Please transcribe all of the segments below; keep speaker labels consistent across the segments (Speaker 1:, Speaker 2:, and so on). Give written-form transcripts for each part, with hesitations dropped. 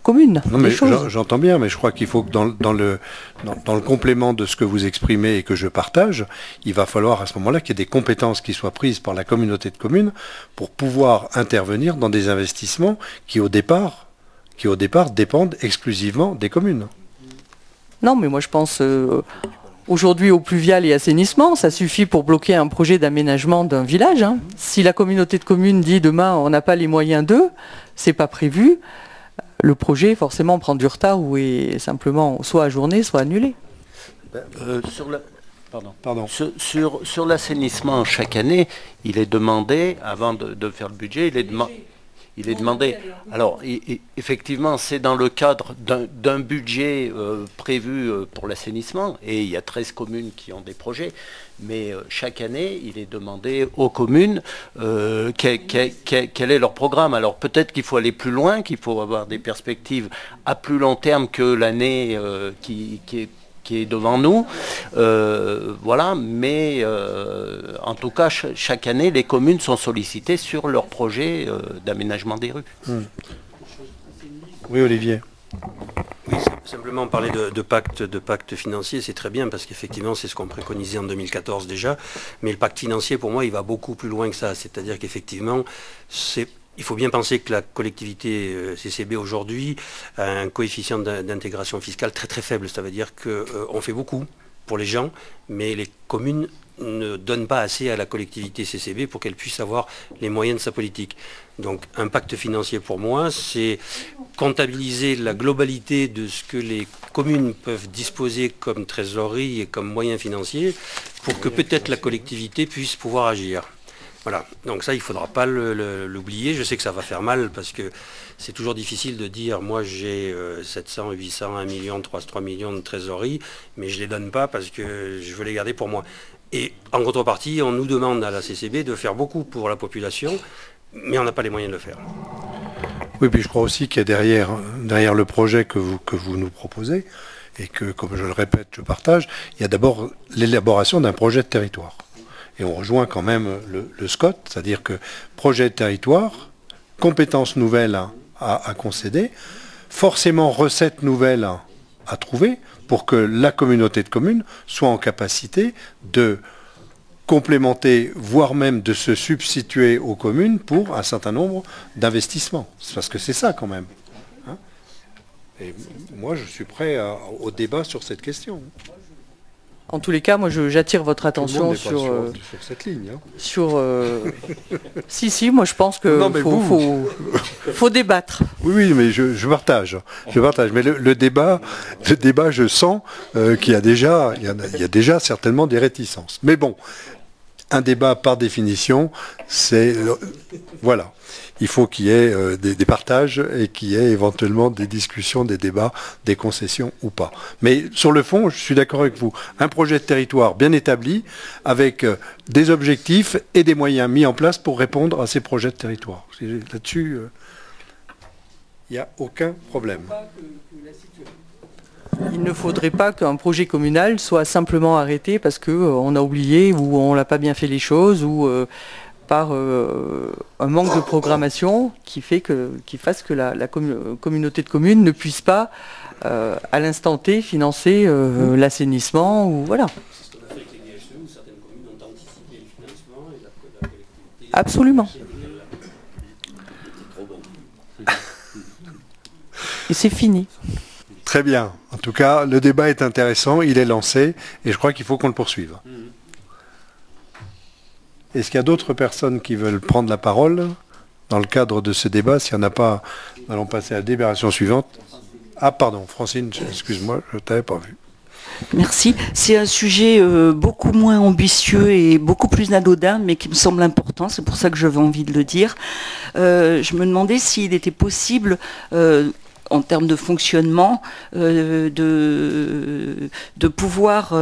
Speaker 1: commune.
Speaker 2: Non, mais j'entends bien, mais je crois qu'il faut que dans le complément de ce que vous exprimez et que je partage, il va falloir à ce moment-là qu'il y ait des compétences qui soient prises par la communauté de communes pour pouvoir intervenir dans des investissements qui au départ dépendent exclusivement des communes.
Speaker 1: Non, mais moi je pense aujourd'hui au pluvial et assainissement, ça suffit pour bloquer un projet d'aménagement d'un village. Hein. Si la communauté de communes dit demain on n'a pas les moyens d'eux, c'est pas prévu, le projet forcément prend du retard ou est simplement soit ajourné, soit annulé.
Speaker 3: Sur l'assainissement, chaque année, il est demandé, avant de faire le budget, il est demandé. Alors, effectivement, c'est dans le cadre d'un budget prévu pour l'assainissement, et il y a 13 communes qui ont des projets, mais chaque année, il est demandé aux communes quel est leur programme. Alors, peut-être qu'il faut aller plus loin, qu'il faut avoir des perspectives à plus long terme que l'année qui est devant nous, voilà, mais en tout cas, chaque année, les communes sont sollicitées sur leurs projets d'aménagement des rues.
Speaker 2: Oui, Olivier.
Speaker 4: Oui, simplement parler de pacte financier, c'est très bien parce qu'effectivement c'est ce qu'on préconisait en 2014 déjà, mais le pacte financier pour moi il va beaucoup plus loin que ça, c'est-à-dire qu'effectivement il faut bien penser que la collectivité CCB aujourd'hui a un coefficient d'intégration fiscale très très faible, ça veut dire qu'on fait beaucoup pour les gens, mais les communes ne donnent pas assez à la collectivité CCB pour qu'elle puisse avoir les moyens de sa politique. Donc un pacte financier pour moi, c'est comptabiliser la globalité de ce que les communes peuvent disposer comme trésorerie et comme moyens financiers pour que peut-être la collectivité puisse pouvoir agir. Voilà, donc ça il ne faudra pas l'oublier. Je sais que ça va faire mal parce que c'est toujours difficile de dire moi j'ai 700, 800, 1 million, 3 millions de trésorerie, mais je ne les donne pas parce que je veux les garder pour moi. Et en contrepartie, on nous demande à la CCB de faire beaucoup pour la population, mais on n'a pas les moyens de le faire.
Speaker 2: Oui, puis je crois aussi qu'il y a derrière le projet que vous nous proposez, et que, comme je le répète, je partage, il y a d'abord l'élaboration d'un projet de territoire. Et on rejoint quand même le SCOT, c'est-à-dire que projet de territoire, compétences nouvelles à concéder, forcément recettes nouvelles à trouver pour que la communauté de communes soit en capacité de complémenter, voire même de se substituer aux communes pour un certain nombre d'investissements. Parce que c'est ça quand même. Hein. Et moi, je suis prêt au débat sur cette question.
Speaker 1: En tous les cas, moi j'attire votre attention
Speaker 2: sur cette ligne. Hein.
Speaker 1: Si, moi je pense que faut débattre.
Speaker 2: Oui, mais je partage. Mais le débat, je sens qu'il y a déjà certainement des réticences. Mais bon, un débat par définition, c'est voilà. Il faut qu'il y ait des partages et qu'il y ait éventuellement des discussions, des débats, des concessions ou pas. Mais sur le fond, je suis d'accord avec vous. Un projet de territoire bien établi, avec des objectifs et des moyens mis en place pour répondre à ces projets de territoire. Là-dessus, il n'y a aucun problème.
Speaker 1: Il ne faudrait pas qu'un projet communal soit simplement arrêté parce qu'on a oublié ou on n'a pas bien fait les choses ou par un manque de programmation qui fasse que la communauté de communes ne puisse pas, à l'instant T, financer l'assainissement ou voilà.
Speaker 4: C'est ce qu'on a fait avec les DSE où certaines communes ont anticipé le financement et la collectivité...
Speaker 1: Absolument. Et c'est fini.
Speaker 2: Très bien. En tout cas, le débat est intéressant, il est lancé et je crois qu'il faut qu'on le poursuive. Est-ce qu'il y a d'autres personnes qui veulent prendre la parole dans le cadre de ce débat? S'il n'y en a pas, nous allons passer à la délibération suivante. Ah pardon, Francine, excuse-moi, je ne t'avais pas vu.
Speaker 5: Merci. C'est un sujet beaucoup moins ambitieux et beaucoup plus anodin, mais qui me semble important. C'est pour ça que j'avais envie de le dire. Je me demandais s'il était possible... en termes de fonctionnement, de pouvoir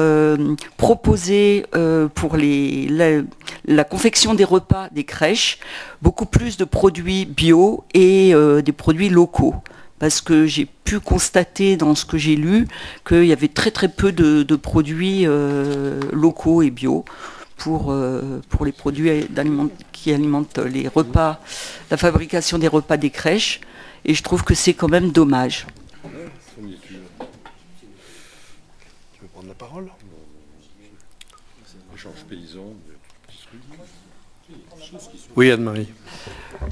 Speaker 5: proposer pour la confection des repas des crèches beaucoup plus de produits bio et des produits locaux. Parce que j'ai pu constater dans ce que j'ai lu qu'il y avait très très peu de produits locaux et bio pour les produits qui alimentent les repas, la fabrication des repas des crèches. et je trouve que c'est quand même dommage.
Speaker 2: Tu veux prendre la parole? Oui, Anne-Marie.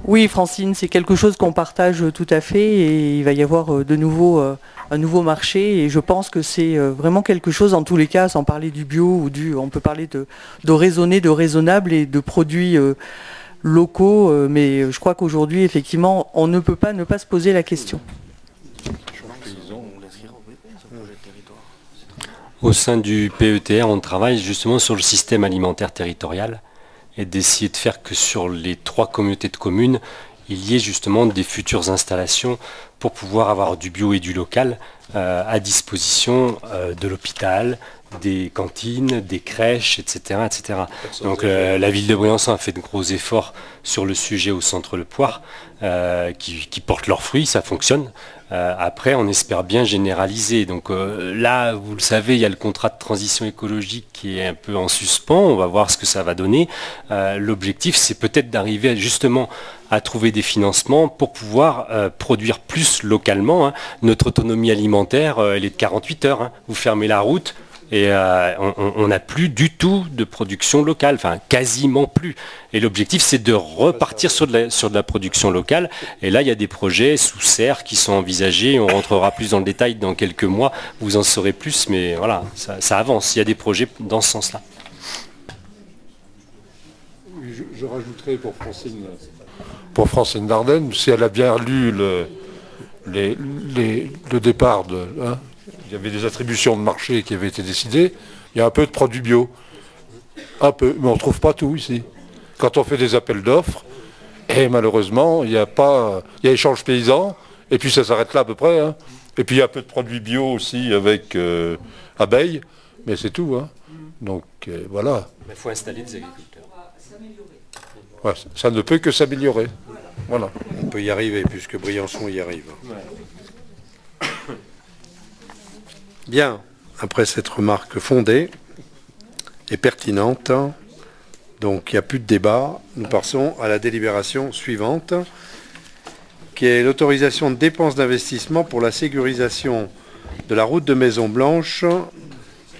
Speaker 1: Oui, Francine, c'est quelque chose qu'on partage tout à fait et il va y avoir de nouveau un nouveau marché et je pense que c'est vraiment quelque chose, en tous les cas, sans parler du bio ou on peut parler de raisonner, de raisonnable et de produits locaux, mais je crois qu'aujourd'hui, effectivement, on ne peut pas ne pas se poser la question.
Speaker 6: Au sein du PETR, on travaille justement sur le système alimentaire territorial et d'essayer de faire que sur les 3 communautés de communes, il y ait justement des futures installations pour pouvoir avoir du bio et du local à disposition de l'hôpital, des cantines, des crèches, etc. etc. Donc la ville de Briançon a fait de gros efforts sur le sujet au centre Le Poire, qui portent leurs fruits, ça fonctionne. Après, on espère bien généraliser. Donc là, vous le savez, il y a le contrat de transition écologique qui est un peu en suspens. On va voir ce que ça va donner. L'objectif, c'est peut-être d'arriver justement à trouver des financements pour pouvoir produire plus localement. Hein. Notre autonomie alimentaire, elle est de 48 heures. Hein. Vous fermez la route. Et on n'a plus du tout de production locale, enfin quasiment plus. Et l'objectif, c'est de repartir sur de la production locale. Et là, il y a des projets sous serre qui sont envisagés. On rentrera plus dans le détail dans quelques mois. Vous en saurez plus, mais voilà, ça avance. Il y a des projets dans ce sens-là.
Speaker 2: Je rajouterai pour Francine Dardenne, si elle a bien lu le départ de... Hein, il y avait des attributions de marché qui avaient été décidées. Il y a un peu de produits bio. Un peu, mais on ne trouve pas tout ici. Quand on fait des appels d'offres, et malheureusement, il y a échange paysan, et puis ça s'arrête là à peu près. Hein. Et puis il y a un peu de produits bio aussi avec abeilles, mais c'est tout. Hein. Donc voilà.
Speaker 6: Il faut installer des agriculteurs.
Speaker 2: Ouais, ça ne peut que s'améliorer. Voilà. On peut y arriver, puisque Briançon y arrive. Ouais. Bien, après cette remarque fondée et pertinente, donc il n'y a plus de débat, nous passons à la délibération suivante, qui est l'autorisation de dépenses d'investissement pour la sécurisation de la route de Maison Blanche.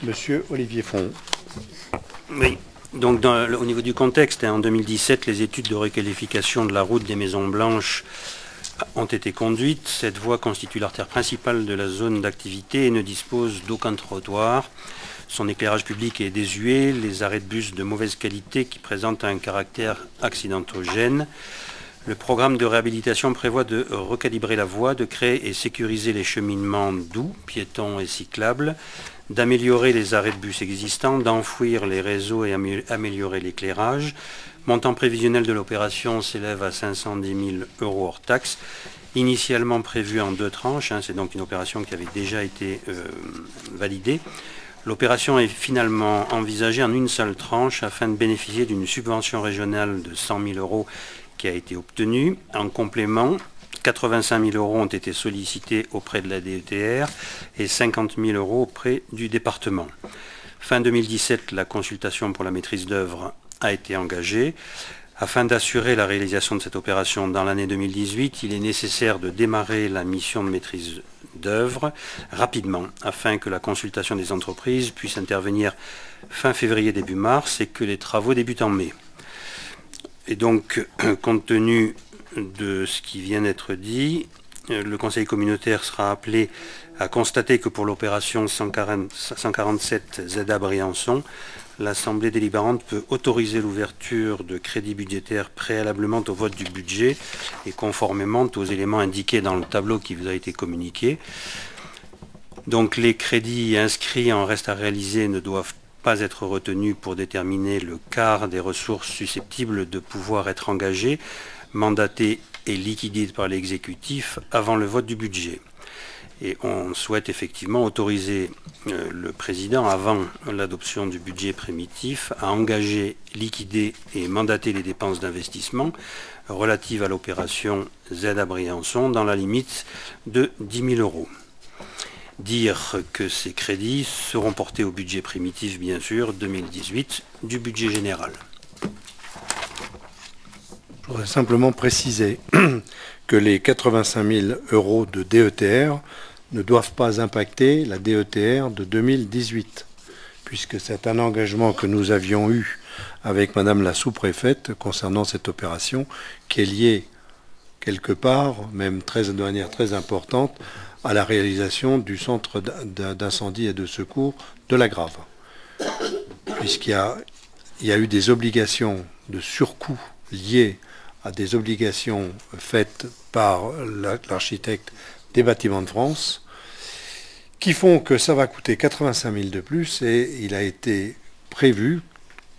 Speaker 2: Monsieur Olivier Font.
Speaker 4: Oui, donc au niveau du contexte, en 2017, les études de requalification de la route des Maisons Blanches ont été conduites. Cette voie constitue l'artère principale de la zone d'activité et ne dispose d'aucun trottoir. Son éclairage public est désuet, les arrêts de bus de mauvaise qualité qui présentent un caractère accidentogène. Le programme de réhabilitation prévoit de recalibrer la voie, de créer et sécuriser les cheminements doux, piétons et cyclables, d'améliorer les arrêts de bus existants, d'enfouir les réseaux et améliorer l'éclairage. Montant prévisionnel de l'opération s'élève à 510 000 € hors taxe, initialement prévu en 2 tranches, hein, c'est donc une opération qui avait déjà été validée. L'opération est finalement envisagée en une seule tranche afin de bénéficier d'une subvention régionale de 100 000 € qui a été obtenue. En complément, 85 000 € ont été sollicités auprès de la DETR et 50 000 € auprès du département. Fin 2017, la consultation pour la maîtrise d'œuvre a été engagée. Afin d'assurer la réalisation de cette opération dans l'année 2018, il est nécessaire de démarrer la mission de maîtrise d'œuvre rapidement, afin que la consultation des entreprises puisse intervenir fin février, début mars, et que les travaux débutent en mai. Et donc, compte tenu de ce qui vient d'être dit, le conseil communautaire sera appelé à constater que pour l'opération 147 ZA Briançon, l'Assemblée délibérante peut autoriser l'ouverture de crédits budgétaires préalablement au vote du budget et conformément aux éléments indiqués dans le tableau qui vous a été communiqué. Donc les crédits inscrits en reste à réaliser ne doivent pas être retenus pour déterminer le quart des ressources susceptibles de pouvoir être engagées, mandatées et liquidées par l'exécutif avant le vote du budget. Et on souhaite effectivement autoriser le président, avant l'adoption du budget primitif, à engager, liquider et mandater les dépenses d'investissement relatives à l'opération Z à Briançon dans la limite de 10 000 €. Dire que ces crédits seront portés au budget primitif, bien sûr, 2018 du budget général.
Speaker 2: Je voudrais simplement préciser que les 85 000 € de DETR ne doivent pas impacter la DETR de 2018, puisque c'est un engagement que nous avions eu avec Madame la sous-préfète concernant cette opération, qui est liée quelque part, même de manière très importante, à la réalisation du centre d'incendie et de secours de la Grave. Puisqu'il y a eu des obligations de surcoût liées à des obligations faites par l'architecte des Bâtiments de France, qui font que ça va coûter 85 000 de plus, et il a été prévu,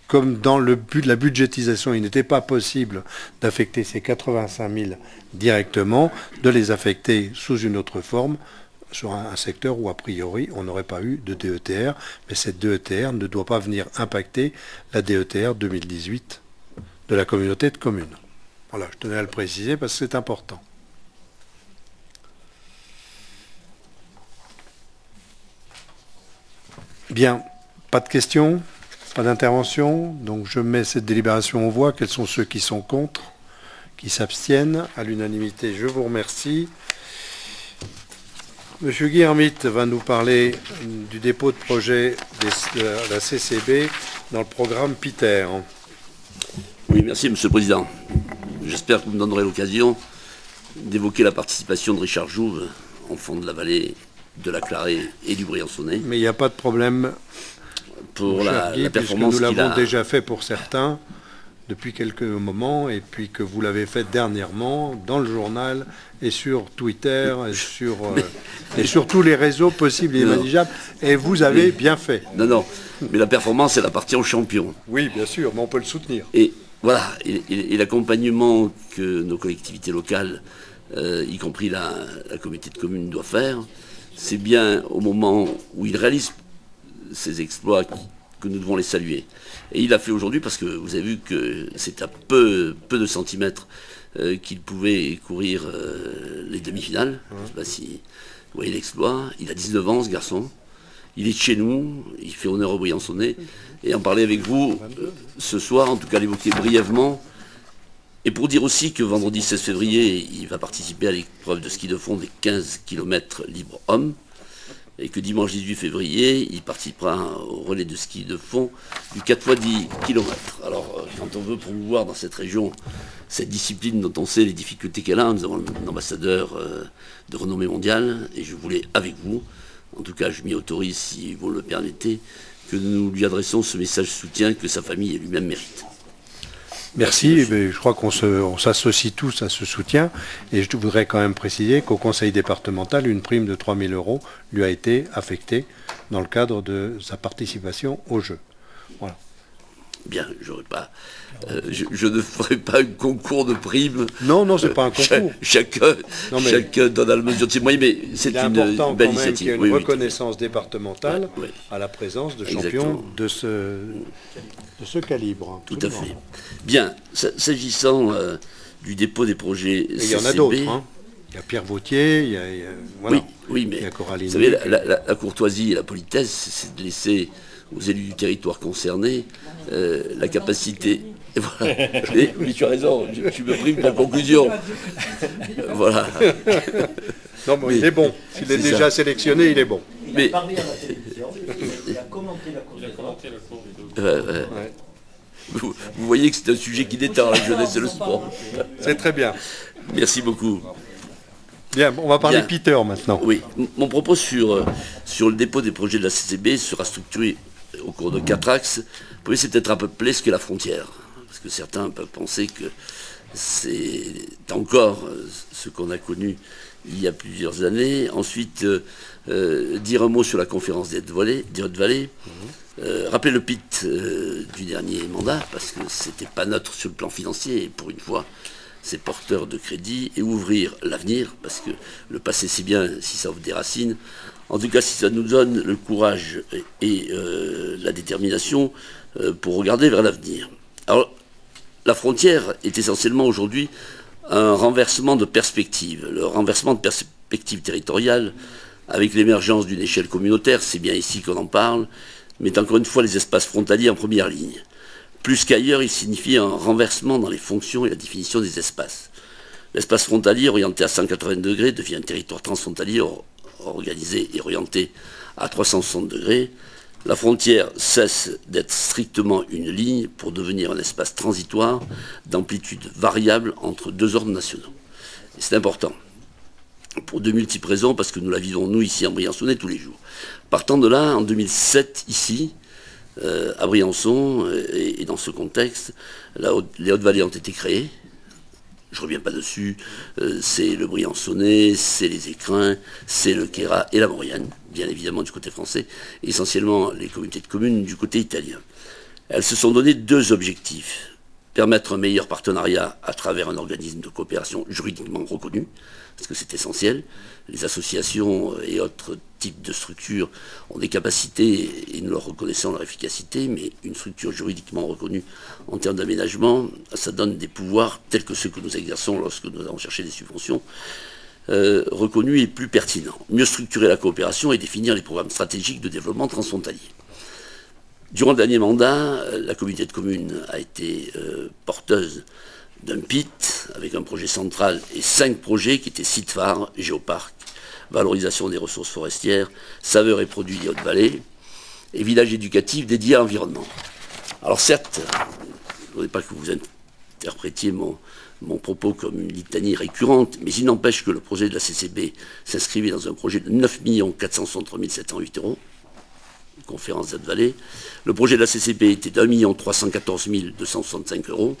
Speaker 2: comme dans le but de la budgétisation, il n'était pas possible d'affecter ces 85 000 directement, de les affecter sous une autre forme, sur un secteur où a priori on n'aurait pas eu de DETR, mais cette DETR ne doit pas venir impacter la DETR 2018 de la communauté de communes. Voilà, je tenais à le préciser parce que c'est important. Bien, pas de questions, pas d'intervention, donc je mets cette délibération en voix. Quels sont ceux qui sont contre, qui s'abstiennent? À l'unanimité, je vous remercie. Monsieur Guy Hermite va nous parler du dépôt de projet de la CCB dans le programme PITER.
Speaker 7: Oui, merci Monsieur le Président. J'espère que vous me donnerez l'occasion d'évoquer la participation de Richard Jouve, enfant de la vallée de la Clarée et du Briançonnais.
Speaker 2: Mais il n'y a pas de problème
Speaker 7: pour la performance
Speaker 2: que nous
Speaker 7: qu'il a.
Speaker 2: l'avons déjà fait pour certains depuis quelques moments, et puis que vous l'avez fait dernièrement dans le journal et sur Twitter et sur tous les réseaux possibles et imaginables, et vous avez bien fait.
Speaker 7: Non, mais la performance, elle appartient aux champions.
Speaker 2: Oui, bien sûr, mais on peut le soutenir.
Speaker 7: Et voilà, et l'accompagnement que nos collectivités locales, y compris la communauté de communes, doit faire, c'est bien au moment où ils réalisent ces exploits que nous devons les saluer. Et il l'a fait aujourd'hui parce que vous avez vu que c'est à peu de centimètres qu'il pouvait courir les demi-finales. Je ne sais pas si vous voyez l'exploit. Il a 19 ans, ce garçon. Il est de chez nous, il fait honneur au Briançonnais. Et en parler avec vous ce soir, en tout cas l'évoquer brièvement, et pour dire aussi que vendredi 16 février, il va participer à l'épreuve de ski de fond des 15 km libre homme, et que dimanche 18 février, il participera au relais de ski de fond du 4x10 km. Alors, quand on veut promouvoir dans cette région cette discipline dont on sait les difficultés qu'elle a, nous avons un ambassadeur de renommée mondiale, et je voulais, avec vous, en tout cas je m'y autorise si vous le permettez, que nous lui adressons ce message de soutien que sa famille et lui-même méritent.
Speaker 2: Merci, je crois qu'on s'associe tous à ce soutien, et je voudrais quand même préciser qu'au conseil départemental, une prime de 3 000 € lui a été affectée dans le cadre de sa participation au jeu. Voilà.
Speaker 7: Bien, je ne ferai pas un concours de primes.
Speaker 2: Non, c'est pas un concours.
Speaker 7: Chacun donne à la mesure de ses moyens, mais c'est une belle initiative.
Speaker 2: Il y a une reconnaissance départementale à la présence de champions de ce calibre.
Speaker 7: Tout à fait. Bien, s'agissant du dépôt des projets CCB...
Speaker 2: Il y en a d'autres. Hein. Il y a Pierre Vautier, voilà.
Speaker 7: Oui, mais
Speaker 2: il y a Coraline.
Speaker 7: Vous savez, la courtoisie et la politesse, c'est de laisser aux élus du territoire concerné la capacité... Et voilà. Oui, tu as raison, tu me primes pour conclusion. Voilà.
Speaker 2: Non, mais il est bon. S'il est déjà sélectionné, il est bon.
Speaker 7: Mais...
Speaker 8: Il a commenté la Cour des comptes.
Speaker 7: Vous voyez que c'est un sujet qui détend la jeunesse et le sport.
Speaker 2: C'est très bien.
Speaker 7: Merci beaucoup.
Speaker 2: Bien, on va parler PITER maintenant.
Speaker 7: Oui, mon propos sur le dépôt des projets de la CCB sera structuré au cours de 4 axes. Le premier, c'est peut-être rappeler ce qu'est la frontière. Parce que certains peuvent penser que c'est encore ce qu'on a connu il y a plusieurs années. Ensuite, dire un mot sur la conférence des Hautes-Vallées. Rappeler le PIT du dernier mandat, parce que c'était pas neutre sur le plan financier, et pour une fois, c'est porteur de crédit, et ouvrir l'avenir, parce que le passé c'est bien si ça ouvre des racines. En tout cas, si ça nous donne le courage et la détermination pour regarder vers l'avenir. Alors, la frontière est essentiellement aujourd'hui un renversement de perspective. Le renversement de perspective territoriale, avec l'émergence d'une échelle communautaire, c'est bien ici qu'on en parle, met encore une fois les espaces frontaliers en première ligne. Plus qu'ailleurs, il signifie un renversement dans les fonctions et la définition des espaces. L'espace frontalier orienté à 180 degrés devient un territoire transfrontalier organisé et orienté à 360 degrés. La frontière cesse d'être strictement une ligne pour devenir un espace transitoire d'amplitude variable entre deux ordres nationaux. Et c'est important, pour de multiples raisons, parce que nous la vivons, nous, ici, en Briançonnais, tous les jours. Partant de là, en 2007, ici, à Briançon, et dans ce contexte, les Hautes-Vallées ont été créées. Je ne reviens pas dessus, c'est le Briançonnais, c'est les Écrins, c'est le Queyras et la Maurienne, bien évidemment du côté français, et essentiellement les communautés de communes du côté italien. Elles se sont donné deux objectifs. Permettre un meilleur partenariat à travers un organisme de coopération juridiquement reconnu, parce que c'est essentiel. Les associations et autres types de structures ont des capacités, et nous leur reconnaissons leur efficacité, mais une structure juridiquement reconnue en termes d'aménagement, ça donne des pouvoirs tels que ceux que nous exerçons lorsque nous allons chercher des subventions, reconnus et plus pertinents. Mieux structurer la coopération et définir les programmes stratégiques de développement transfrontalier. Durant le dernier mandat, la communauté de communes a été porteuse d'un PIT avec un projet central et 5 projets qui étaient sites phares, géoparcs, valorisation des ressources forestières, saveurs et produits des Hautes-Vallées et village éducatif dédié à l'environnement. Alors certes, je ne voudrais pas que vous interprétiez mon propos comme une litanie récurrente, mais il n'empêche que le projet de la CCB s'inscrivait dans un projet de 9 463 708 €. Conférence des Hautes-Vallées. Le projet de la CCB était d'1 314 265 €.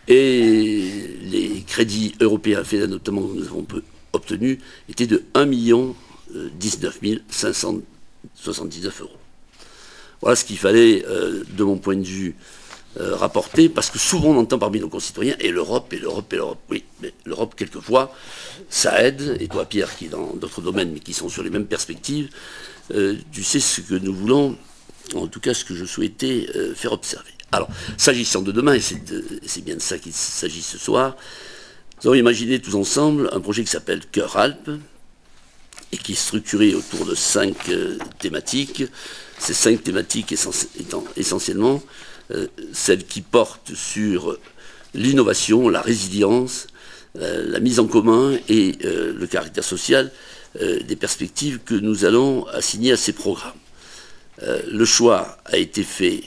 Speaker 7: Et les crédits européens, FEDER notamment, que nous avons obtenus, étaient de 1 19 579 €. Voilà ce qu'il fallait, de mon point de vue, rapporter, parce que souvent on entend parmi nos concitoyens, et l'Europe, et l'Europe, et l'Europe. Oui, mais l'Europe, quelquefois, ça aide, et toi, Pierre, qui est dans d'autres domaines, mais qui sont sur les mêmes perspectives, tu sais ce que nous voulons, en tout cas ce que je souhaitais faire observer. Alors, s'agissant de demain, et c'est bien de ça qu'il s'agit ce soir, nous avons imaginé tous ensemble un projet qui s'appelle Cœur Alpes, et qui est structuré autour de 5 thématiques. Ces 5 thématiques étant essentiellement celles qui portent sur l'innovation, la résilience, la mise en commun et le caractère social des perspectives que nous allons assigner à ces programmes. Le choix a été fait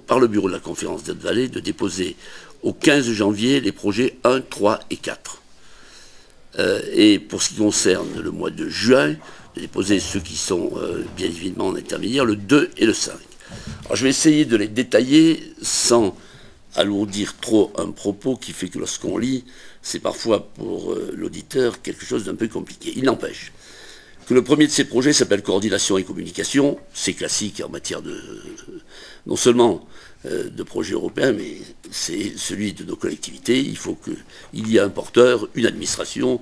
Speaker 7: par le bureau de la conférence des Hautes-Vallées de déposer au 15 janvier les projets 1, 3 et 4. Et pour ce qui concerne le mois de juin, de déposer ceux qui sont bien évidemment en intermédiaire, le 2 et le 5. Alors je vais essayer de les détailler sans alourdir trop un propos qui fait que lorsqu'on lit, c'est parfois pour l'auditeur quelque chose d'un peu compliqué. Il n'empêche que le premier de ces projets s'appelle Coordination et Communication. C'est classique en matière de, non seulement de projets européens, mais c'est celui de nos collectivités. Il faut qu'il y ait un porteur, une administration,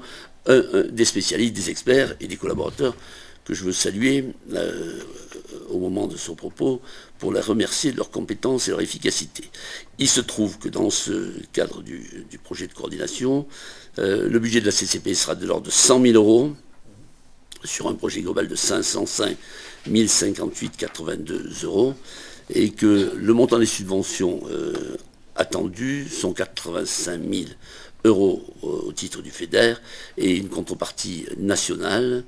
Speaker 7: des spécialistes, des experts et des collaborateurs que je veux saluer au moment de son propos pour les remercier de leurs compétences et leur efficacité. Il se trouve que dans ce cadre du projet de coordination, le budget de la CCP sera de l'ordre de 100 000 € sur un projet global de 505 058,82 € et que le montant des subventions attendues sont 85 000 € au titre du FEDER et une contrepartie nationale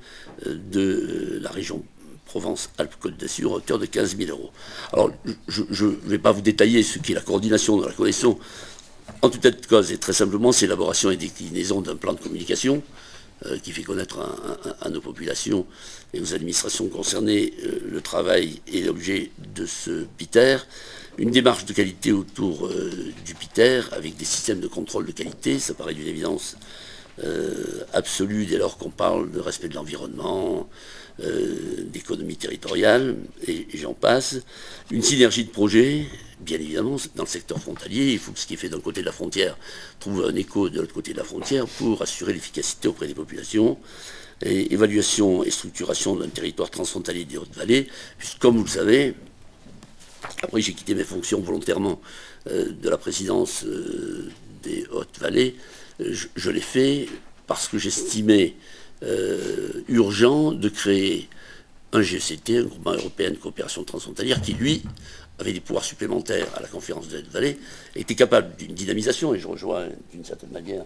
Speaker 7: de la région Provence-Alpes-Côte d'Azur à hauteur de 15 000 €. Alors, je ne vais pas vous détailler ce qu'est la coordination de la connaissance. En toute état de cause, et très simplement, c'est l'élaboration et déclinaison d'un plan de communication qui fait connaître à nos populations et aux administrations concernées le travail et l'objet de ce PITER. Une démarche de qualité autour du PITER avec des systèmes de contrôle de qualité, ça paraît d'une évidence absolue dès lors qu'on parle de respect de l'environnement, d'économie territoriale, et j'en passe. Une synergie de projets, bien évidemment, dans le secteur frontalier. Il faut que ce qui est fait d'un côté de la frontière trouve un écho de l'autre côté de la frontière pour assurer l'efficacité auprès des populations. Et évaluation et structuration d'un territoire transfrontalier des Hautes-Vallées, puisque comme vous le savez, après j'ai quitté mes fonctions volontairement de la présidence des Hautes-Vallées, je l'ai fait parce que j'estimais urgent de créer un GECT, un groupement européen de coopération transfrontalière, qui lui avait des pouvoirs supplémentaires à la conférence des Hautes-Vallées, était capable d'une dynamisation, et je rejoins d'une certaine manière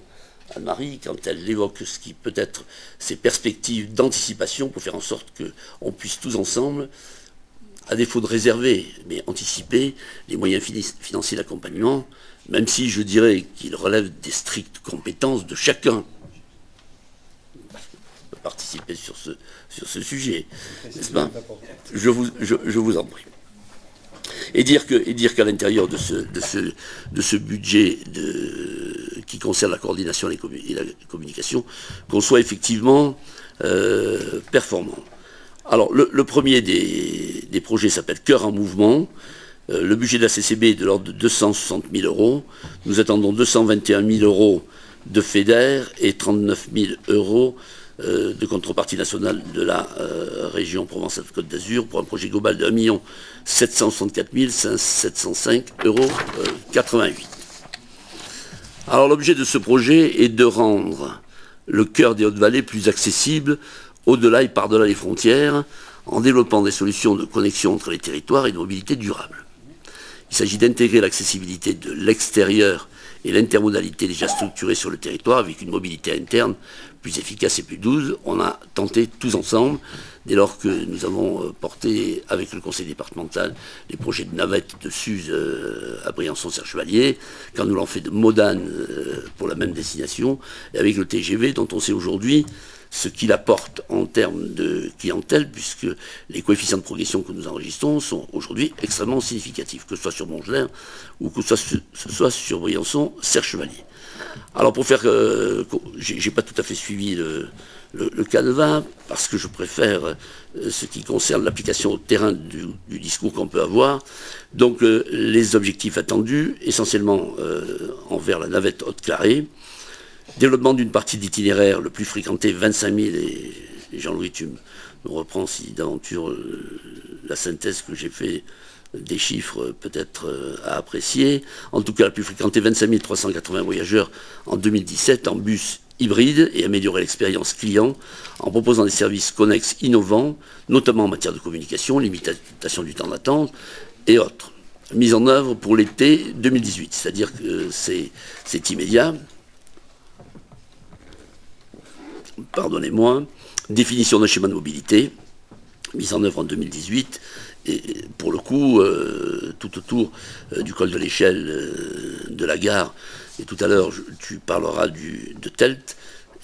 Speaker 7: Anne-Marie quand elle évoque ce qui peut être ses perspectives d'anticipation pour faire en sorte qu'on puisse tous ensemble, à défaut de réserver, mais anticiper les moyens financiers d'accompagnement, même si je dirais qu'ils relèvent des strictes compétences de chacun. On peut participer sur ce sujet, n'est-ce pas? Je vous en prie. Et dire qu'à l'intérieur de ce budget qui concerne la coordination et la communication, qu'on soit effectivement performant. Alors, le premier des projets s'appelle Cœur en mouvement. Le budget de la CCB est de l'ordre de 260 000 euros. Nous attendons 221 000 euros de FEDER et 39 000 euros de contrepartie nationale de la région Provence-Alpes-Côte d'Azur pour un projet global de 1 764 705 euros 88. Alors l'objet de ce projet est de rendre le cœur des Hautes-Vallées plus accessible au-delà et par-delà les frontières en développant des solutions de connexion entre les territoires et de mobilité durable. Il s'agit d'intégrer l'accessibilité de l'extérieur et l'intermodalité déjà structurée sur le territoire avec une mobilité interne plus efficace et plus douce. On a tenté tous ensemble, dès lors que nous avons porté avec le conseil départemental les projets de navette de Suse à Briançon-Serre-Chevalier, quand nous l'avons fait de Modane pour la même destination, et avec le TGV dont on sait aujourd'hui ce qu'il apporte en termes de clientèle, puisque les coefficients de progression que nous enregistrons sont aujourd'hui extrêmement significatifs, que ce soit sur Montgeler ou que ce soit sur Briançon-Serre-Chevalier. Alors pour faire... j'ai pas tout à fait suivi le canevas, parce que je préfère ce qui concerne l'application au terrain du discours qu'on peut avoir. Donc les objectifs attendus, essentiellement envers la navette Haute-Clarée, développement d'une partie d'itinéraire le plus fréquenté, 25 000, et Jean-Louis, tu me reprends si d'aventure la synthèse que j'ai fait des chiffres peut-être à apprécier. En tout cas, la plus fréquentée, 25 380 voyageurs en 2017 en bus hybride, et améliorer l'expérience client en proposant des services connexes innovants, notamment en matière de communication, limitation du temps d'attente et autres. Mise en œuvre pour l'été 2018, c'est-à-dire que c'est immédiat. Pardonnez-moi, définition d'un schéma de mobilité, mise en œuvre en 2018, et pour le coup, tout autour du col de l'échelle de la gare, et tout à l'heure tu parleras de Telt,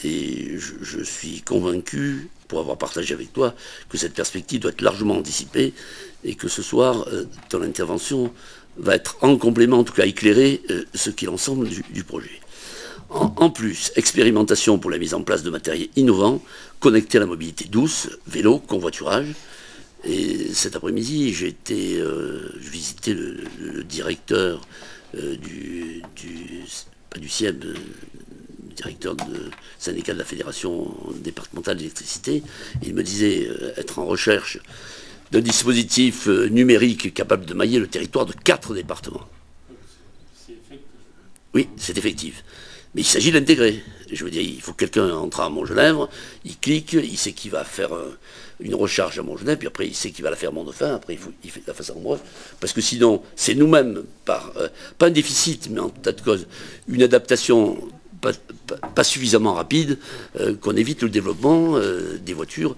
Speaker 7: et je suis convaincu, pour avoir partagé avec toi, que cette perspective doit être largement anticipée, et que ce soir, ton intervention va être en complément, en tout cas éclairer ce qui est l'ensemble du projet. En plus, expérimentation pour la mise en place de matériel innovant, connecté à la mobilité douce, vélo, convoiturage. Et cet après-midi, j'ai visité le directeur pas du CIEB, directeur syndicat de la Fédération départementale d'électricité. Il me disait être en recherche d'un dispositif numérique capable de mailler le territoire de 4 départements. Oui, c'est effectif. Mais il s'agit d'intégrer. Je veux dire, il faut que quelqu'un entre à Montgenèvre, il clique, il sait qu'il va faire une recharge à Montgenèvre, puis après il sait qu'il va la faire à Mont-de-Fin, après il fait la face à Mont-de-Fin. Parce que sinon, c'est nous-mêmes, pas un déficit, mais en tas de cause, une adaptation pas suffisamment rapide, qu'on évite le développement des voitures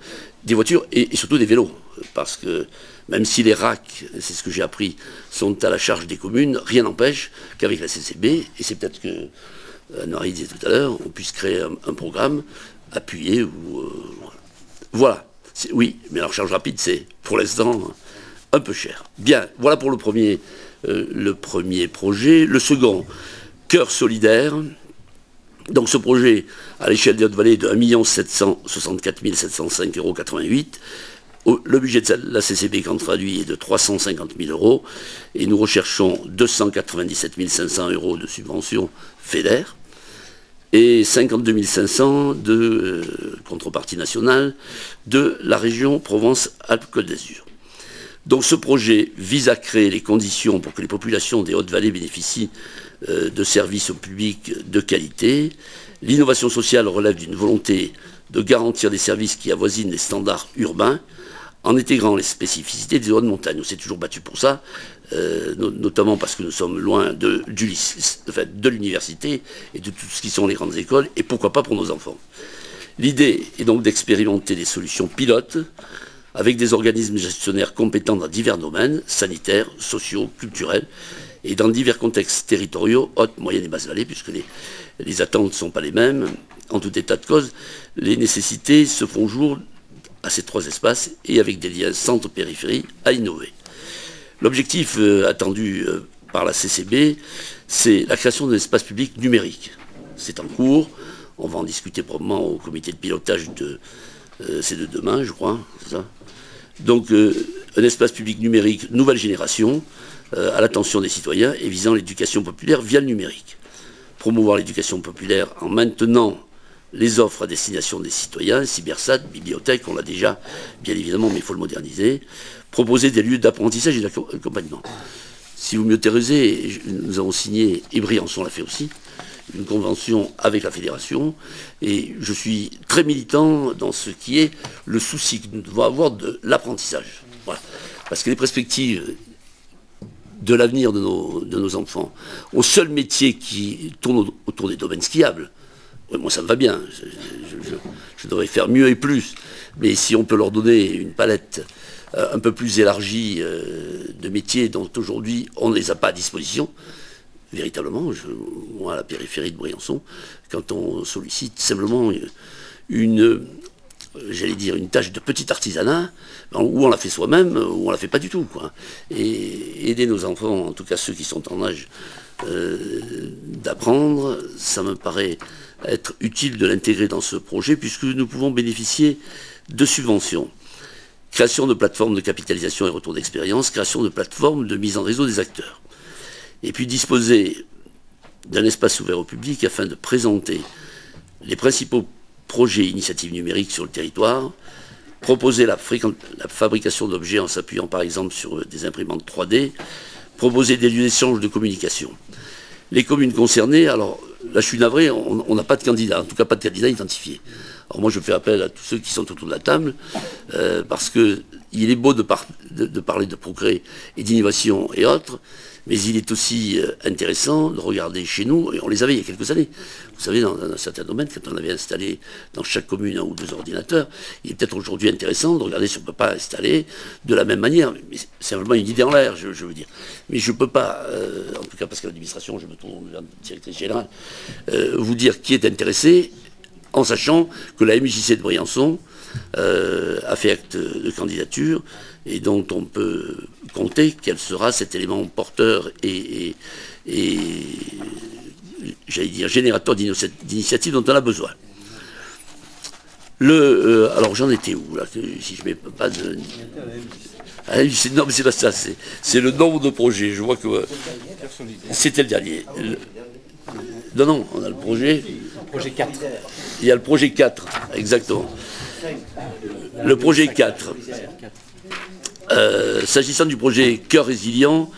Speaker 7: et surtout des vélos. Parce que même si les RAC, c'est ce que j'ai appris, sont à la charge des communes, rien n'empêche qu'avec la CCB, et c'est peut-être que Anne-Marie disait tout à l'heure, on puisse créer un programme appuyé ou... voilà. Oui, mais la recharge rapide, c'est pour l'instant un peu cher. Bien, voilà pour le premier projet. Le second, Cœur solidaire. Donc ce projet, à l'échelle des Hautes-Vallées, de 1 764 705,88 euros. Le budget de la CCB, quand traduit, est de 350 000 euros. Et nous recherchons 297 500 euros de subvention FEDER et 52 500 de contrepartie nationale de la région Provence-Alpes-Côte d'Azur. Donc ce projet vise à créer les conditions pour que les populations des Hautes-Vallées bénéficient de services au public de qualité. L'innovation sociale relève d'une volonté de garantir des services qui avoisinent les standards urbains, en intégrant les spécificités des zones de montagne. On s'est toujours battu pour ça, notamment parce que nous sommes loin de l'université et de tout ce qui sont les grandes écoles, et pourquoi pas pour nos enfants. L'idée est donc d'expérimenter des solutions pilotes avec des organismes gestionnaires compétents dans divers domaines, sanitaires, sociaux, culturels, et dans divers contextes territoriaux, haute, moyenne et basse vallée, puisque les attentes ne sont pas les mêmes. En tout état de cause, les nécessités se font jour à ces trois espaces et avec des liens centre-périphérie à innover. L'objectif attendu par la CCB, c'est la création d'un espace public numérique. C'est en cours, on va en discuter probablement au comité de pilotage c'est de demain, je crois, c'est ça. Donc, un espace public numérique nouvelle génération, à l'attention des citoyens et visant l'éducation populaire via le numérique. Promouvoir l'éducation populaire en maintenant les offres à destination des citoyens, cybersat, bibliothèque, on l'a déjà, bien évidemment, mais il faut le moderniser. Proposer des lieux d'apprentissage et d'accompagnement. Si vous m'y autorisez, nous avons signé, et Briançon l'a fait aussi, une convention avec la fédération, et je suis très militant dans ce qui est le souci que nous devons avoir de l'apprentissage. Voilà. Parce que les perspectives de l'avenir de nos enfants, au seul métier qui tourne autour des domaines skiables, moi ça me va bien, je devrais faire mieux et plus, mais si on peut leur donner une palette un peu plus élargie de métiers dont aujourd'hui on ne les a pas à disposition, véritablement, moi à la périphérie de Briançon, quand on sollicite simplement une tâche de petit artisanat, où on la fait soi-même, ou on la fait pas du tout, quoi. Et aider nos enfants, en tout cas ceux qui sont en âge d'apprendre, ça me paraît être utile de l'intégrer dans ce projet, puisque nous pouvons bénéficier de subventions. Création de plateformes de capitalisation et retour d'expérience, création de plateformes de mise en réseau des acteurs. Et puis disposer d'un espace ouvert au public afin de présenter les principaux projets et initiatives numériques sur le territoire, proposer la fabrication d'objets en s'appuyant par exemple sur des imprimantes 3D, proposer des lieux d'échange de communication. Les communes concernées, alors là je suis navré, on n'a pas de candidat, en tout cas pas de candidat identifié. Alors moi je fais appel à tous ceux qui sont autour de la table, parce qu'il est beau de parler de progrès et d'innovation et autres, mais il est aussi intéressant de regarder chez nous, et on les avait il y a quelques années. Vous savez, dans un certain domaine, quand on avait installé dans chaque commune 1 ou 2 ordinateurs, il est peut-être aujourd'hui intéressant de regarder si on ne peut pas installer de la même manière. Mais c'est simplement une idée en l'air, je veux dire. Mais je ne peux pas, en tout cas parce qu'à l'administration, je me tourne vers la directrice générale, vous dire qui est intéressé, en sachant que la MJC de Briançon a fait acte de candidature et dont on peut compter quel sera cet élément porteur et j'allais dire générateur d'initiatives dont on a besoin. Alors j'en étais où là, si je ne mets pas de... non mais c'est pas ça, c'est le nombre de projets. Je vois que c'était le dernier. Non, on a le projet.
Speaker 9: Projet 4.
Speaker 7: Il y a le projet 4, exactement. Le projet 4. S'agissant du projet Cœur Résilient,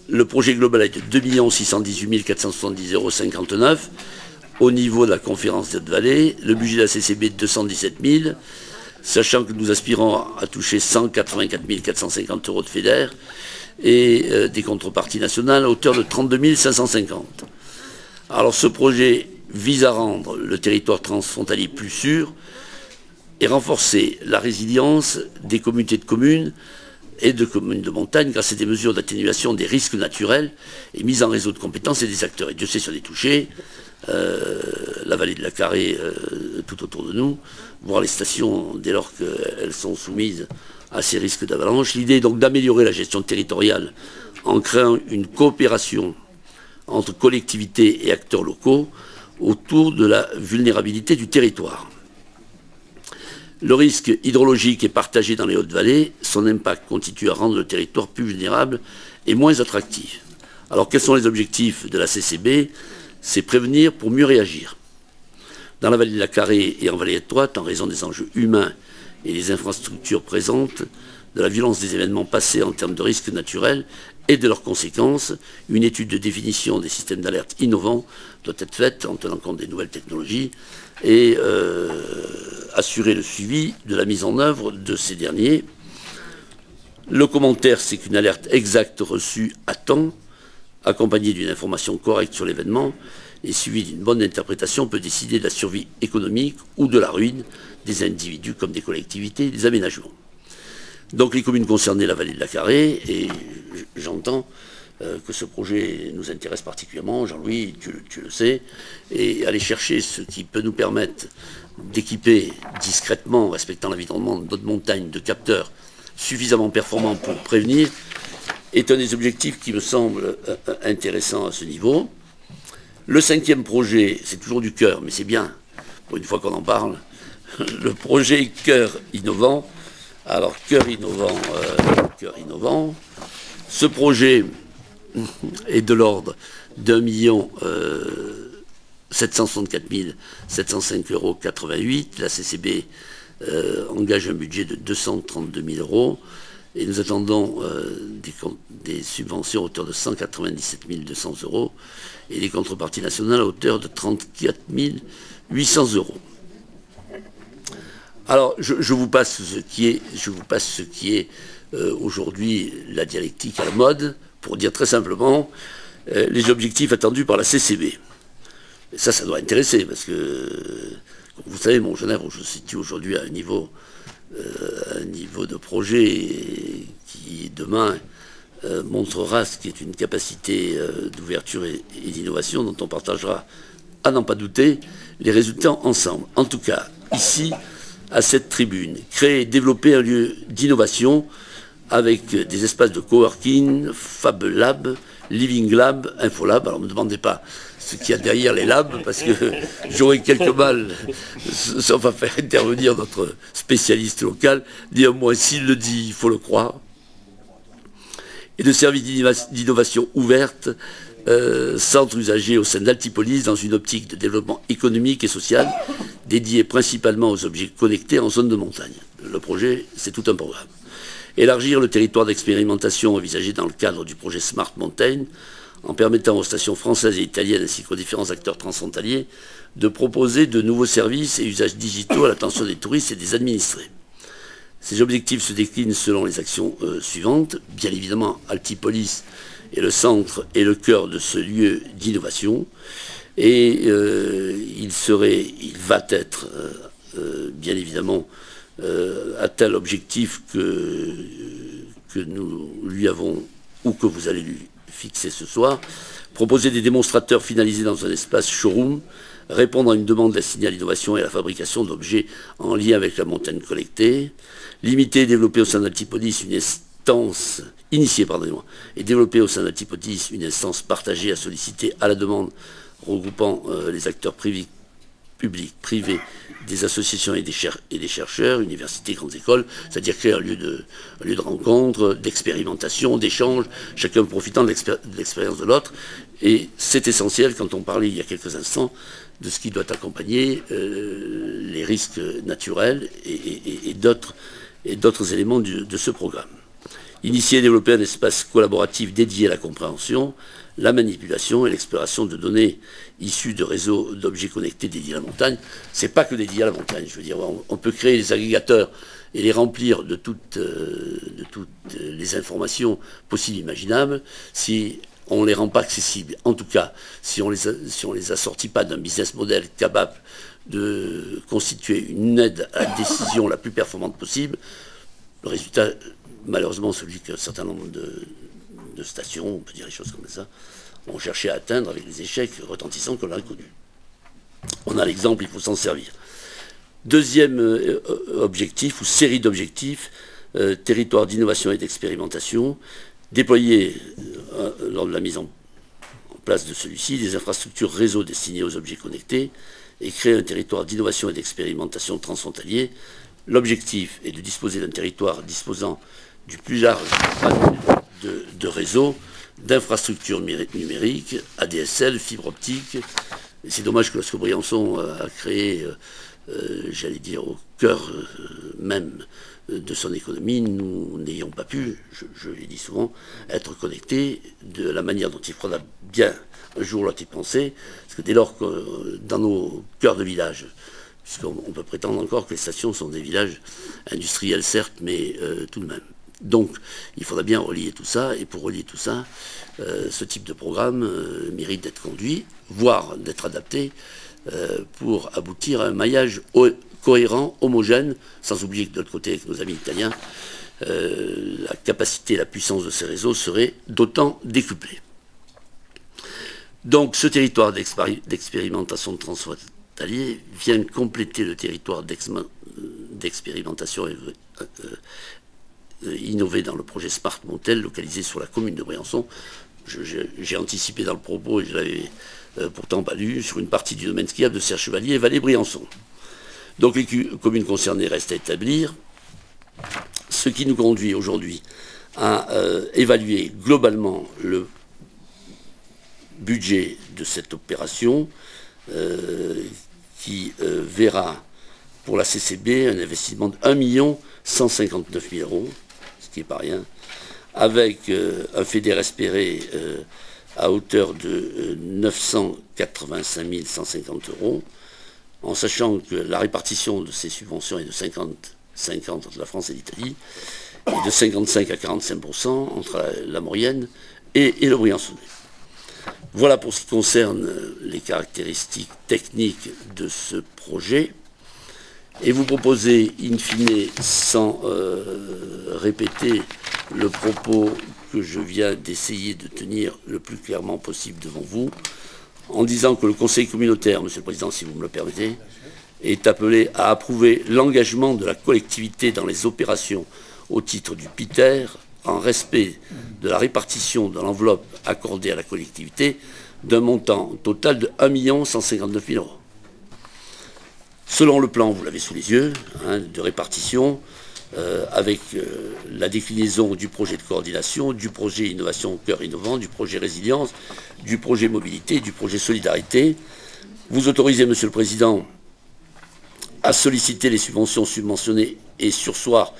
Speaker 7: le projet global est de 2 618 470,59 € au niveau de la conférence des Hautes-Vallées. Le budget de la CCB est de 217 000, sachant que nous aspirons à toucher 184 450 € de FEDER et des contreparties nationales à hauteur de 32 550. Alors ce projet vise à rendre le territoire transfrontalier plus sûr et renforcer la résilience des communautés de communes et de communes de montagne grâce à des mesures d'atténuation des risques naturels et mise en réseau de compétences et des acteurs. Et Dieu sait sur des touchés, la vallée de la Carrée tout autour de nous, voire les stations dès lors qu'elles sont soumises à ces risques d'avalanche. L'idée est donc d'améliorer la gestion territoriale en créant une coopération entre collectivités et acteurs locaux autour de la vulnérabilité du territoire. Le risque hydrologique est partagé dans les Hautes-Vallées. Son impact continue à rendre le territoire plus vulnérable et moins attractif. Alors, quels sont les objectifs de la CCB? C'est prévenir pour mieux réagir. Dans la vallée de la Carrée et en vallée étroite, en raison des enjeux humains et des infrastructures présentes, de la violence des événements passés en termes de risques naturels et de leurs conséquences, une étude de définition des systèmes d'alerte innovants doit être faite en tenant compte des nouvelles technologies et assurer le suivi de la mise en œuvre de ces derniers. Le commentaire, c'est qu'une alerte exacte reçue à temps, accompagnée d'une information correcte sur l'événement et suivie d'une bonne interprétation, peut décider de la survie économique ou de la ruine des individus comme des collectivités et des aménagements. Donc les communes concernées, la vallée de la Carrée, et j'entends que ce projet nous intéresse particulièrement, Jean-Louis, tu le sais, et aller chercher ce qui peut nous permettre d'équiper discrètement, en respectant l'environnement de notre montagne, de capteurs suffisamment performants pour prévenir, est un des objectifs qui me semble intéressant à ce niveau. Le 5e projet, c'est toujours du cœur, mais c'est bien, pour une fois qu'on en parle, le projet Cœur Innovant. Alors, Cœur Innovant, ce projet est de l'ordre d'1 764 705,88 €. La CCB engage un budget de 232 000 € et nous attendons des subventions à hauteur de 197 200 € et des contreparties nationales à hauteur de 34 800 €. Alors, je vous passe ce qui est aujourd'hui la dialectique à la mode, pour dire très simplement les objectifs attendus par la CCB. Et ça doit intéresser, parce que, comme vous savez, Montgenèvre, où je situe aujourd'hui à un niveau de projet qui, demain, montrera ce qui est une capacité d'ouverture et d'innovation dont on partagera, à n'en pas douter, les résultats ensemble. En tout cas, ici, à cette tribune, créer et développer un lieu d'innovation avec des espaces de coworking, Fab Lab, Living Lab, Infolab. Alors ne me demandez pas ce qu'il y a derrière les labs, parce que j'aurais quelque mal, sauf à faire intervenir notre spécialiste local. Néanmoins, s'il le dit, il faut le croire. Et de services d'innovation ouverte, centre usagé au sein d'Altipolis, dans une optique de développement économique et social, dédié principalement aux objets connectés en zone de montagne. Le projet, c'est tout un programme. Élargir le territoire d'expérimentation envisagé dans le cadre du projet Smart Mountain, en permettant aux stations françaises et italiennes ainsi qu'aux différents acteurs transfrontaliers de proposer de nouveaux services et usages digitaux à l'attention des touristes et des administrés. Ces objectifs se déclinent selon les actions suivantes. Bien évidemment, Altipolis est le centre et le cœur de ce lieu d'innovation. Et il va être, bien évidemment, atteint l'objectif que nous lui avons, ou que vous allez lui fixer ce soir, proposer des démonstrateurs finalisés dans un espace showroom, répondre à une demande destinée à l'innovation et à la fabrication d'objets en lien avec la montagne collectée, limiter et développer au sein d'Altipolis une instance et développer au sein d'Altipolis une instance partagée à solliciter à la demande, regroupant les acteurs publics, privés, des associations et des chercheurs, universités, grandes écoles, c'est-à-dire créer un lieu de rencontre, d'expérimentation, d'échange, chacun profitant de l'expérience de l'autre. Et c'est essentiel, quand on parlait il y a quelques instants, de ce qui doit accompagner les risques naturels et d'autres éléments de ce programme. Initier et développer un espace collaboratif dédié à la compréhension, la manipulation et l'exploration de données issues de réseaux d'objets connectés dédiés à la montagne. C'est pas que dédié à la montagne, je veux dire, on peut créer des agrégateurs et les remplir de toutes les informations possibles et imaginables si on ne les rend pas accessibles. En tout cas, si on les assortit pas d'un business model capable de constituer une aide à la décision la plus performante possible, le résultat, malheureusement, celui qu'un certain nombre de stations, on peut dire des choses comme ça, ont cherché à atteindre avec les échecs retentissants qu'on a connus. On a l'exemple, il faut s'en servir. Deuxième objectif, ou série d'objectifs, territoire d'innovation et d'expérimentation, déployer, lors de la mise en place de celui-ci, des infrastructures réseau destinées aux objets connectés et créer un territoire d'innovation et d'expérimentation transfrontalier. L'objectif est de disposer d'un territoire disposant du plus large de réseaux, d'infrastructures numériques, ADSL, fibre optique. Et c'est dommage que lorsque Briançon a créé, j'allais dire, au cœur même de son économie, nous n'ayons pas pu, je l'ai dit souvent, être connectés de la manière dont il faudra bien un jour l'autre y penser, parce que dès lors que dans nos cœurs de village, puisqu'on peut prétendre encore que les stations sont des villages industriels certes, mais tout de même, Donc, il faudra bien relier tout ça, et pour relier tout ça, ce type de programme mérite d'être conduit, voire d'être adapté, pour aboutir à un maillage cohérent, homogène, sans oublier que de l'autre côté, avec nos amis italiens, la capacité et la puissance de ces réseaux seraient d'autant décuplées. Donc, ce territoire d'expérimentation de transfrontalier vient compléter le territoire d'expérimentation innové dans le projet Smart Montel, localisé sur la commune de Briançon. J'ai anticipé dans le propos, et je l'avais pourtant pas lu, sur une partie du domaine skiable de Serre-Chevalier et Vallée-Briançon. Donc les communes concernées restent à établir, ce qui nous conduit aujourd'hui à évaluer globalement le budget de cette opération qui verra pour la CCB un investissement de 1 159 000 €, ce qui n'est pas rien, avec un FEDER espéré à hauteur de 985 150 €, en sachant que la répartition de ces subventions est de 50-50 entre la France et l'Italie, et de 55 à 45% entre la Maurienne et le Briançonnais. Voilà pour ce qui concerne les caractéristiques techniques de ce projet. Et vous proposez, in fine, sans répéter le propos que je viens d'essayer de tenir le plus clairement possible devant vous, en disant que le Conseil communautaire, Monsieur le Président, si vous me le permettez, est appelé à approuver l'engagement de la collectivité dans les opérations au titre du PITER, en respect de la répartition de l'enveloppe accordée à la collectivité d'un montant total de 1 159 000 €. Selon le plan, vous l'avez sous les yeux, de répartition, avec la déclinaison du projet de coordination, du projet innovation cœur innovant, du projet résilience, du projet mobilité, du projet solidarité. Vous autorisez, Monsieur le Président, à solliciter les subventions subventionnées et surseoir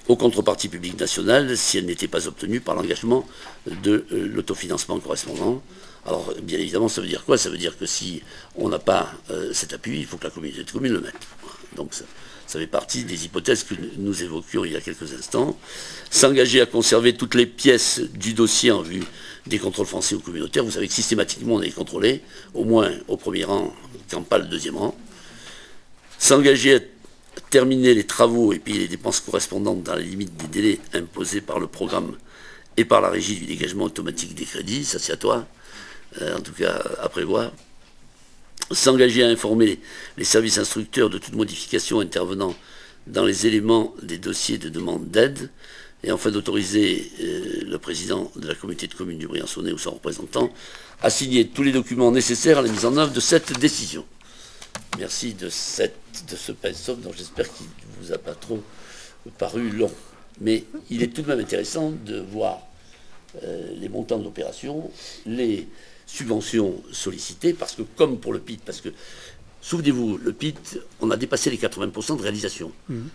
Speaker 7: aux contreparties publiques nationales si elles n'étaient pas obtenues par l'engagement de l'autofinancement correspondant. Alors, bien évidemment, ça veut dire quoi? Ça veut dire que si on n'a pas cet appui, il faut que la communauté de communes le mette. Donc, ça fait partie des hypothèses que nous évoquions il y a quelques instants. S'engager à conserver toutes les pièces du dossier en vue des contrôles français ou communautaires. Vous savez que systématiquement, on est contrôlé, au moins au premier rang, quand pas le deuxième rang. S'engager à terminer les travaux et payer les dépenses correspondantes dans les limites des délais imposés par le programme et par la régie du dégagement automatique des crédits, ça c'est à toi, en tout cas à prévoir. S'engager à informer les services instructeurs de toute modification intervenant dans les éléments des dossiers de demande d'aide, et enfin d'autoriser le président de la communauté de communes du Briançonnais ou son représentant à signer tous les documents nécessaires à la mise en œuvre de cette décision. Merci de ce pinceau dont j'espère qu'il ne vous a pas trop paru long. Mais il est tout de même intéressant de voir les montants de l'opération, les subventions sollicitées, parce que comme pour le PIT, parce que, souvenez-vous, le PIT, on a dépassé les 80% de réalisation.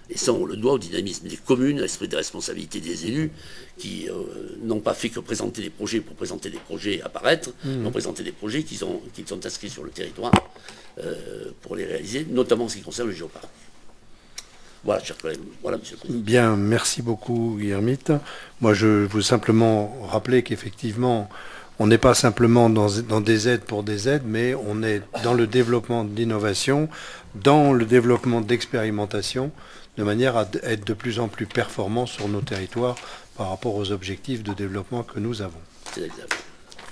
Speaker 7: Et ça, on le doit au dynamisme des communes, à l'esprit de responsabilité des élus, qui n'ont pas fait que présenter des projets pour présenter des projets et apparaître, mais ont présenté des projets qui sont inscrits sur le territoire pour les réaliser, notamment en ce qui concerne le géoparc. Voilà, chers collègues. Voilà, Monsieur le Président.
Speaker 2: Bien, merci beaucoup, Guillermite. Moi, je veux simplement rappeler qu'effectivement, on n'est pas simplement dans des aides pour des aides, mais on est dans le développement d'innovation, dans le développement d'expérimentation, de manière à être de plus en plus performants sur nos territoires par rapport aux objectifs de développement que nous avons.
Speaker 7: C'est exact.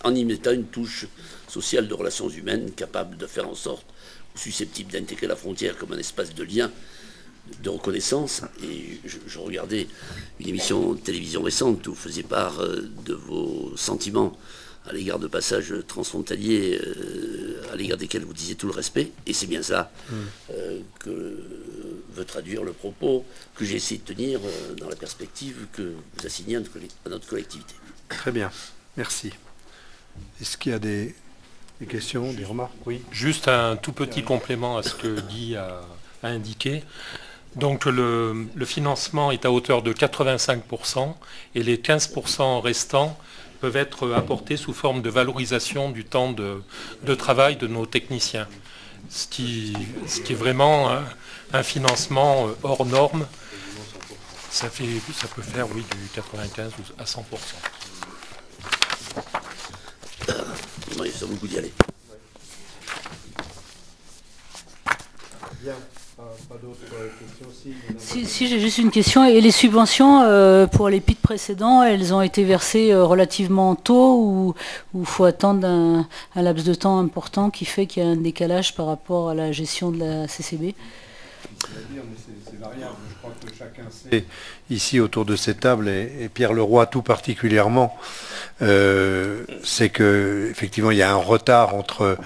Speaker 7: En y mettant une touche sociale de relations humaines capable de faire en sorte, ou susceptible d'intégrer la frontière comme un espace de lien, de reconnaissance. Et je regardais une émission de télévision récente où vous faisiez part de vos sentiments à l'égard de passages transfrontaliers à l'égard desquels vous disiez tout le respect, et c'est bien ça que veut traduire le propos que j'ai essayé de tenir dans la perspective que vous assignez à notre collectivité.
Speaker 2: Très bien, merci. Est-ce qu'il y a des questions, des remarques? Oui.
Speaker 9: Juste un tout petit complément à ce que Guy a indiqué. Donc le financement est à hauteur de 85% et les 15% restants peuvent être apportés sous forme de valorisation du temps de travail de nos techniciens. Ce qui est vraiment un financement hors norme. Ça peut faire, oui, du 95 à 100%.
Speaker 7: Oui, ça vaut le coup d'y aller.
Speaker 2: Bien. Pas d'autres questions?
Speaker 10: Si j'ai juste une question. Et les subventions pour les PIT précédents, elles ont été versées relativement tôt ou il faut attendre un laps de temps important qui fait qu'il y a un décalage par rapport à la gestion de la CCB?
Speaker 2: C'est variable. Je crois que chacun sait, ici autour de cette table, et Pierre Leroy tout particulièrement, c'est qu'effectivement il y a un retard entre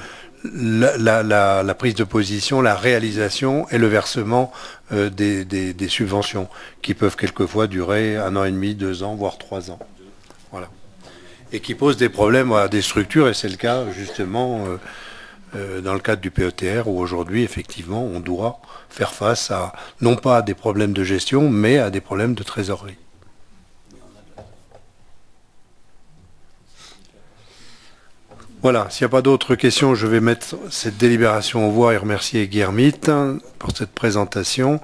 Speaker 2: la prise de position, la réalisation et le versement des subventions qui peuvent quelquefois durer 1 an et demi, 2 ans, voire 3 ans. Voilà. Et qui posent des problèmes à des structures, et c'est le cas justement dans le cadre du PETR où aujourd'hui effectivement on doit faire face à non pas à des problèmes de gestion mais à des problèmes de trésorerie. Voilà, s'il n'y a pas d'autres questions, je vais mettre cette délibération en voie et remercier Guermite pour cette présentation.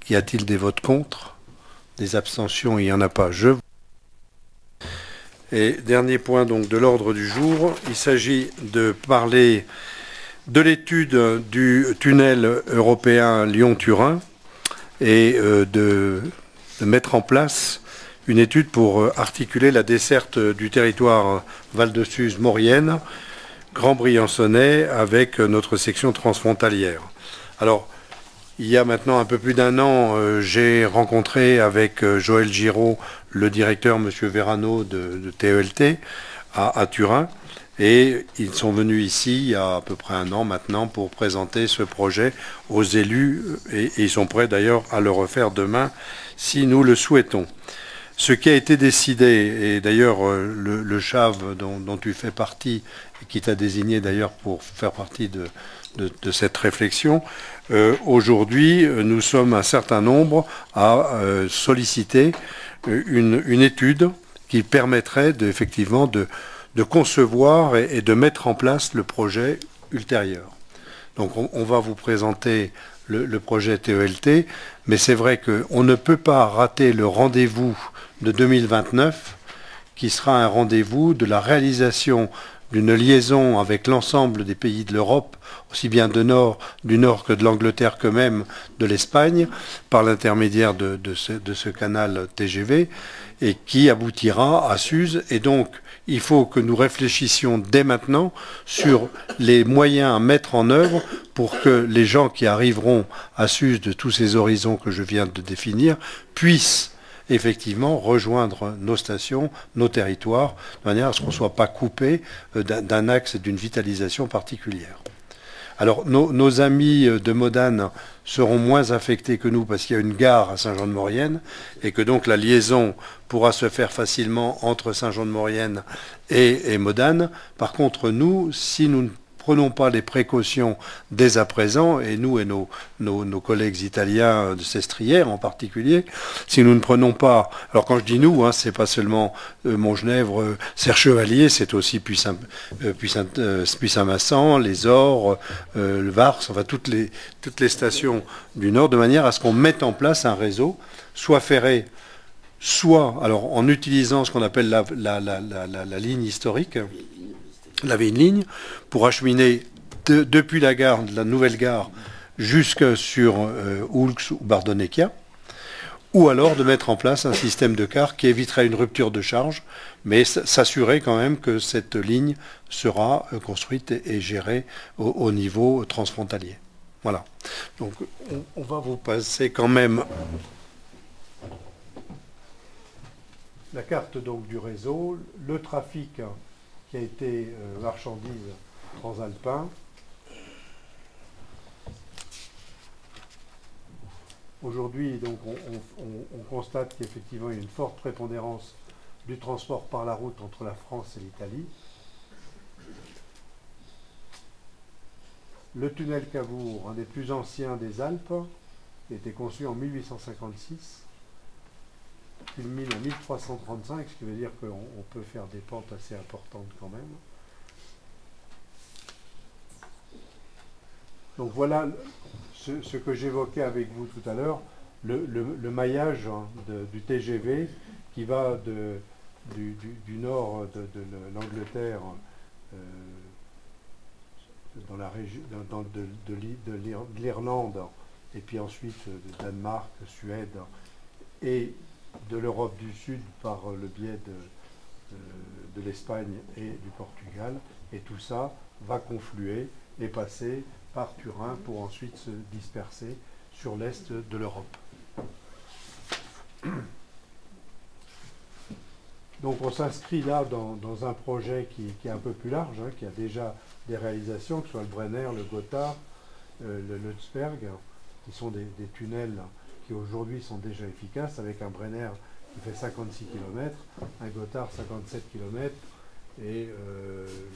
Speaker 2: Y a-t-il des votes contre? Des abstentions? Il n'y en a pas. Et dernier point donc de l'ordre du jour, il s'agit de parler de l'étude du tunnel européen Lyon-Turin et de mettre en place une étude pour articuler la desserte du territoire Val-de-Suse-Maurienne, Grand-Briançonnais, avec notre section transfrontalière. Alors, il y a maintenant un peu plus d'1 an, j'ai rencontré avec Joël Giraud, le directeur, M. Verano de TELT, à Turin, et ils sont venus ici il y a à peu près 1 an maintenant pour présenter ce projet aux élus, et ils sont prêts d'ailleurs à le refaire demain si nous le souhaitons. Ce qui a été décidé, et d'ailleurs le CHAV dont tu fais partie, et qui t'a désigné d'ailleurs pour faire partie de cette réflexion, aujourd'hui nous sommes un certain nombre à solliciter une étude qui permettrait effectivement de concevoir et de mettre en place le projet ultérieur. Donc on va vous présenter le projet TELT, mais c'est vrai qu'on ne peut pas rater le rendez-vous de 2029, qui sera un rendez-vous de la réalisation d'une liaison avec l'ensemble des pays de l'Europe, aussi bien du nord que de l'Angleterre que même de l'Espagne, par l'intermédiaire de ce canal TGV, et qui aboutira à Suse. Et donc, il faut que nous réfléchissions dès maintenant sur les moyens à mettre en œuvre pour que les gens qui arriveront à Suse de tous ces horizons que je viens de définir puissent effectivement rejoindre nos stations, nos territoires, de manière à ce qu'on ne soit pas coupé d'un axe et d'une vitalisation particulière. Alors, nos amis de Modane seront moins affectés que nous parce qu'il y a une gare à Saint-Jean-de-Maurienne et que donc la liaison pourra se faire facilement entre Saint-Jean-de-Maurienne et Modane. Par contre, nous, si nous ne prenons pas les précautions dès à présent, et nous et nos collègues italiens de Sestrières en particulier, si nous ne prenons pas, alors quand je dis nous, c'est pas seulement Montgenèvre, Serre Chevalier, c'est aussi Puy-Saint-Massan, les Ors, le Vars, enfin toutes les stations du Nord, de manière à ce qu'on mette en place un réseau, soit ferré, soit alors en utilisant ce qu'on appelle la ligne historique, la vieille ligne, pour acheminer depuis la gare, de la nouvelle gare, jusque sur Oulx ou Bardonnecchia, ou alors de mettre en place un système de car qui éviterait une rupture de charge, mais s'assurer quand même que cette ligne sera construite et gérée au niveau transfrontalier. Voilà. Donc on va vous passer quand même la carte donc du réseau, le trafic qui a été marchandises transalpin. Aujourd'hui, donc, on constate qu'effectivement, il y a une forte prépondérance du transport par la route entre la France et l'Italie. Le tunnel Cavour, un des plus anciens des Alpes, qui a été conçu en 1856, culmine en 1335, ce qui veut dire qu'on peut faire des pentes assez importantes quand même. Donc voilà ce que j'évoquais avec vous tout à l'heure, le maillage du TGV qui va du nord de l'Angleterre dans la région de l'Irlande, et puis ensuite de Danemark, Suède, et de l'Europe du Sud par le biais de l'Espagne et du Portugal, et tout ça va confluer et passer par Turin pour ensuite se disperser sur l'est de l'Europe. Donc on s'inscrit là dans un projet qui est un peu plus large, hein, qui a déjà des réalisations, que ce soit le Brenner, le Gotthard, le Lötschberg, qui sont des tunnels qui aujourd'hui sont déjà efficaces, avec un Brenner qui fait 56 km, un Gotthard 57 km et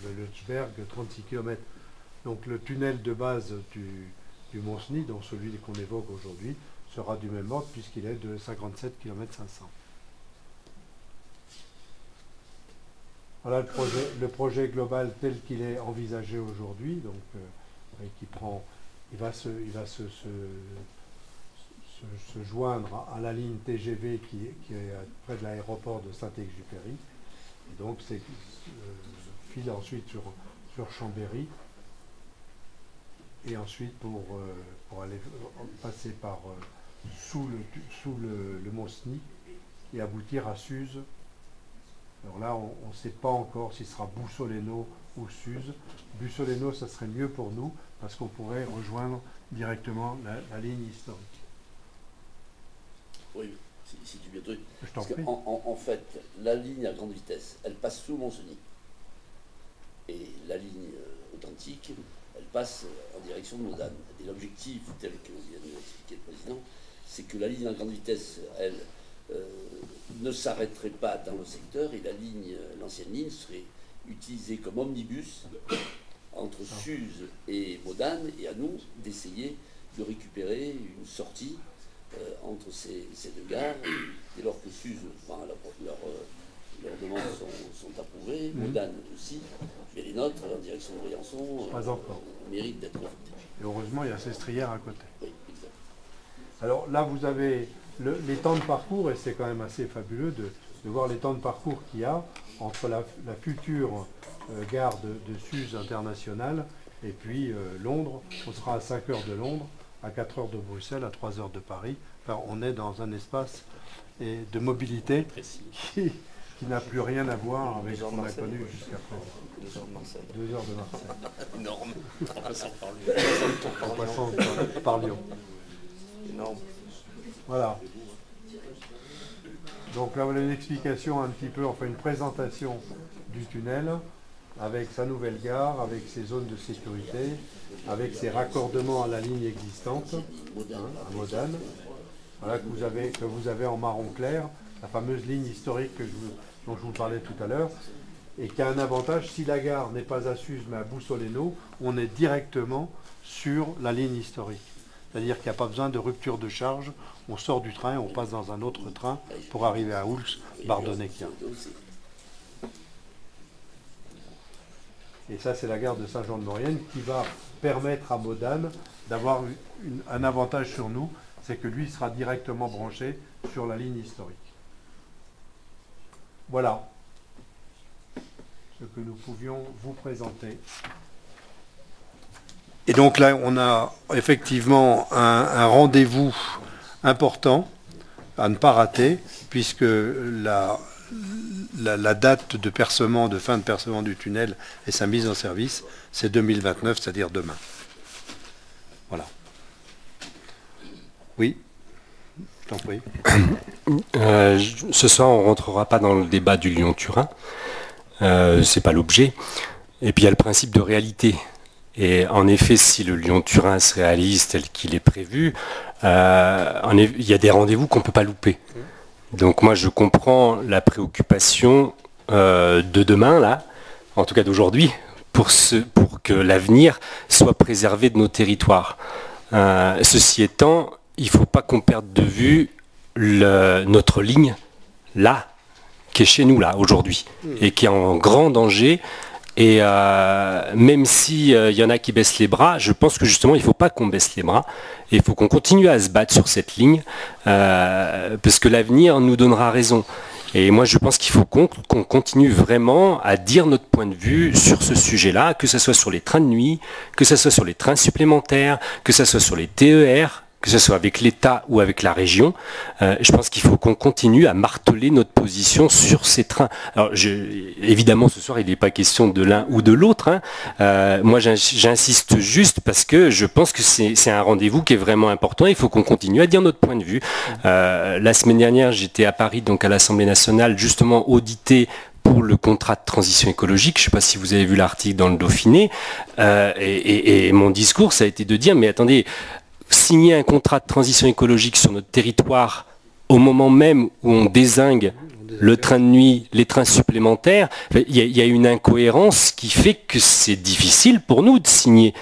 Speaker 2: le Lötschberg 36 km. Donc le tunnel de base du Mont-Cenis, dont celui qu'on évoque aujourd'hui, sera du même ordre puisqu'il est de 57 km 500. Voilà le projet global tel qu'il est envisagé aujourd'hui, donc il va se joindre à la ligne TGV qui est près de l'aéroport de Saint-Exupéry. Et donc c'est file ensuite sur Chambéry, et ensuite pour aller passer par sous le Mont-Cenis et aboutir à Suse. Alors là, on ne sait pas encore si ce sera Bussoleno ou Suse. Bussoleno, ça serait mieux pour nous, parce qu'on pourrait rejoindre directement la ligne historique.
Speaker 7: Oui, si tu bientôt.
Speaker 2: Je t'en prie.
Speaker 7: En fait, la ligne à grande vitesse, elle passe sous Mont-Cenis. Et la ligne authentique, elle passe en direction de Modane. Et l'objectif, tel que vient de l'expliquer le président, c'est que la ligne à grande vitesse, elle, ne s'arrêterait pas dans le secteur, et l'ancienne ligne serait utilisée comme omnibus entre Suse et Modane, et à nous d'essayer de récupérer une sortie entre ces deux gares, dès lors que Suse, enfin, leurs demandes sont approuvées, Modane aussi, mais les nôtres en direction de Briançon méritent d'être affectées.
Speaker 2: Et heureusement, il y a Sestrières à côté.
Speaker 7: Oui, exact.
Speaker 2: Alors là, vous avez les temps de parcours, et c'est quand même assez fabuleux de voir les temps de parcours qu'il y a entre la future gare de Suse internationale et puis Londres. On sera à 5 heures de Londres, à 4 heures de Bruxelles, à 3 heures de Paris. Enfin, on est dans un espace de mobilité qui n'a plus rien à voir avec ce qu'on a connu jusqu'à présent.
Speaker 8: 2 heures de Marseille.
Speaker 2: 2 heures de Marseille.
Speaker 8: Énorme. En passant par
Speaker 2: En passant par Lyon.
Speaker 8: Énorme.
Speaker 2: Voilà. Donc là, voilà une explication un petit peu, enfin une présentation du tunnel, avec sa nouvelle gare, avec ses zones de sécurité, avec ses raccordements à la ligne existante, à Modane, voilà, que vous avez en marron clair, la fameuse ligne historique dont je vous parlais tout à l'heure, et qui a un avantage: si la gare n'est pas à Suse mais à Bussoleno, on est directement sur la ligne historique. C'est-à-dire qu'il n'y a pas besoin de rupture de charge, on sort du train, on passe dans un autre train pour arriver à Oulx, Bardonnecchia. Et ça, c'est la gare de Saint-Jean-de-Maurienne qui va permettre à Modane d'avoir un avantage sur nous, c'est que lui sera directement branché sur la ligne historique. Voilà ce que nous pouvions vous présenter. Et donc là, on a effectivement un rendez-vous important à ne pas rater, puisque la date de percement, de fin de percement du tunnel et sa mise en service, c'est 2029, c'est-à-dire demain. Voilà. Oui, je t'en prie.
Speaker 6: Ce soir, on ne rentrera pas dans le débat du Lyon-Turin. C'est pas l'objet. Et puis il y a le principe de réalité. Et en effet, si le Lyon-Turin se réalise tel qu'il est prévu, il y a des rendez-vous qu'on ne peut pas louper. Donc moi, je comprends la préoccupation de demain, là, en tout cas d'aujourd'hui, pour que l'avenir soit préservé de nos territoires. Ceci étant, il ne faut pas qu'on perde de vue notre ligne, là, qui est chez nous, là, aujourd'hui, et qui est en grand danger Et même s'il y en a qui baissent les bras, je pense que justement il ne faut pas qu'on baisse les bras. Et il faut qu'on continue à se battre sur cette ligne, parce que l'avenir nous donnera raison. Et moi je pense qu'il faut qu'on continue vraiment à dire notre point de vue sur ce sujet-là, que ce soit sur les trains de nuit, que ce soit sur les trains supplémentaires, que ce soit sur les TER, que ce soit avec l'État ou avec la région. Je pense qu'il faut qu'on continue à marteler notre position sur ces trains. Alors, évidemment, ce soir, il n'est pas question de l'un ou de l'autre. Moi, j'insiste juste parce que je pense que c'est un rendez-vous qui est vraiment important. Il faut qu'on continue à dire notre point de vue. La semaine dernière, j'étais à Paris, donc à l'Assemblée nationale, justement audité pour le contrat de transition écologique. Je ne sais pas si vous avez vu l'article dans le Dauphiné. Et mon discours, ça a été de dire, mais attendez, signer un contrat de transition écologique sur notre territoire au moment même où on dézingue le train de nuit, les trains supplémentaires, il y a une incohérence qui fait que c'est difficile pour nous de signer.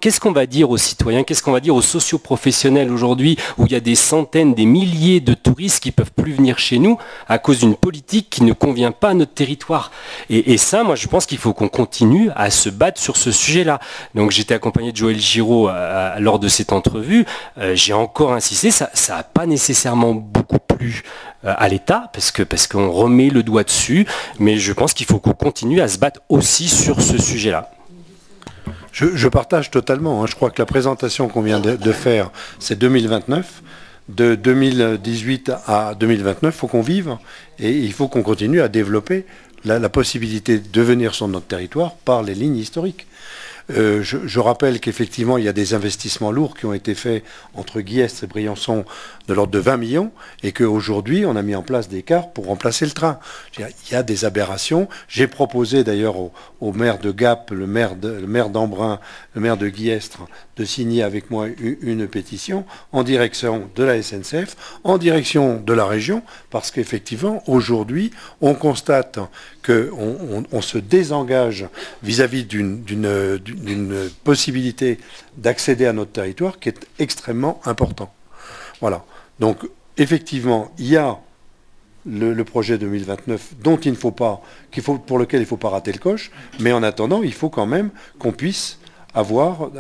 Speaker 6: Qu'est-ce qu'on va dire aux citoyens, qu'est-ce qu'on va dire aux socioprofessionnels aujourd'hui où il y a des centaines, des milliers de touristes qui ne peuvent plus venir chez nous à cause d'une politique qui ne convient pas à notre territoire. Et ça, moi, je pense qu'il faut qu'on continue à se battre sur ce sujet-là. Donc j'étais accompagné de Joël Giraud lors de cette entrevue. J'ai encore insisté, ça n'a pas nécessairement beaucoup plu à l'État, parce qu'on remet le doigt dessus, mais je pense qu'il faut qu'on continue à se battre aussi sur ce sujet-là.
Speaker 2: Je partage totalement. Je crois que la présentation qu'on vient de faire, c'est 2029. De 2018 à 2029, il faut qu'on vive et il faut qu'on continue à développer la possibilité de venir sur notre territoire par les lignes historiques. Je rappelle qu'effectivement, il y a des investissements lourds qui ont été faits entre Guillestre et Briançon de l'ordre de 20 millions et qu'aujourd'hui, on a mis en place des cars pour remplacer le train. Il y a des aberrations. J'ai proposé d'ailleurs au maire de Gap, le maire d'Embrun, le maire de Guillestre, de signer avec moi une pétition en direction de la SNCF, en direction de la région, parce qu'effectivement, aujourd'hui, on constate qu'on se désengage vis-à-vis d'une possibilité d'accéder à notre territoire qui est extrêmement important. Voilà. Donc, effectivement, il y a le projet 2029 pour lequel il ne faut pas rater le coche, mais en attendant, il faut quand même qu'on puisse avoir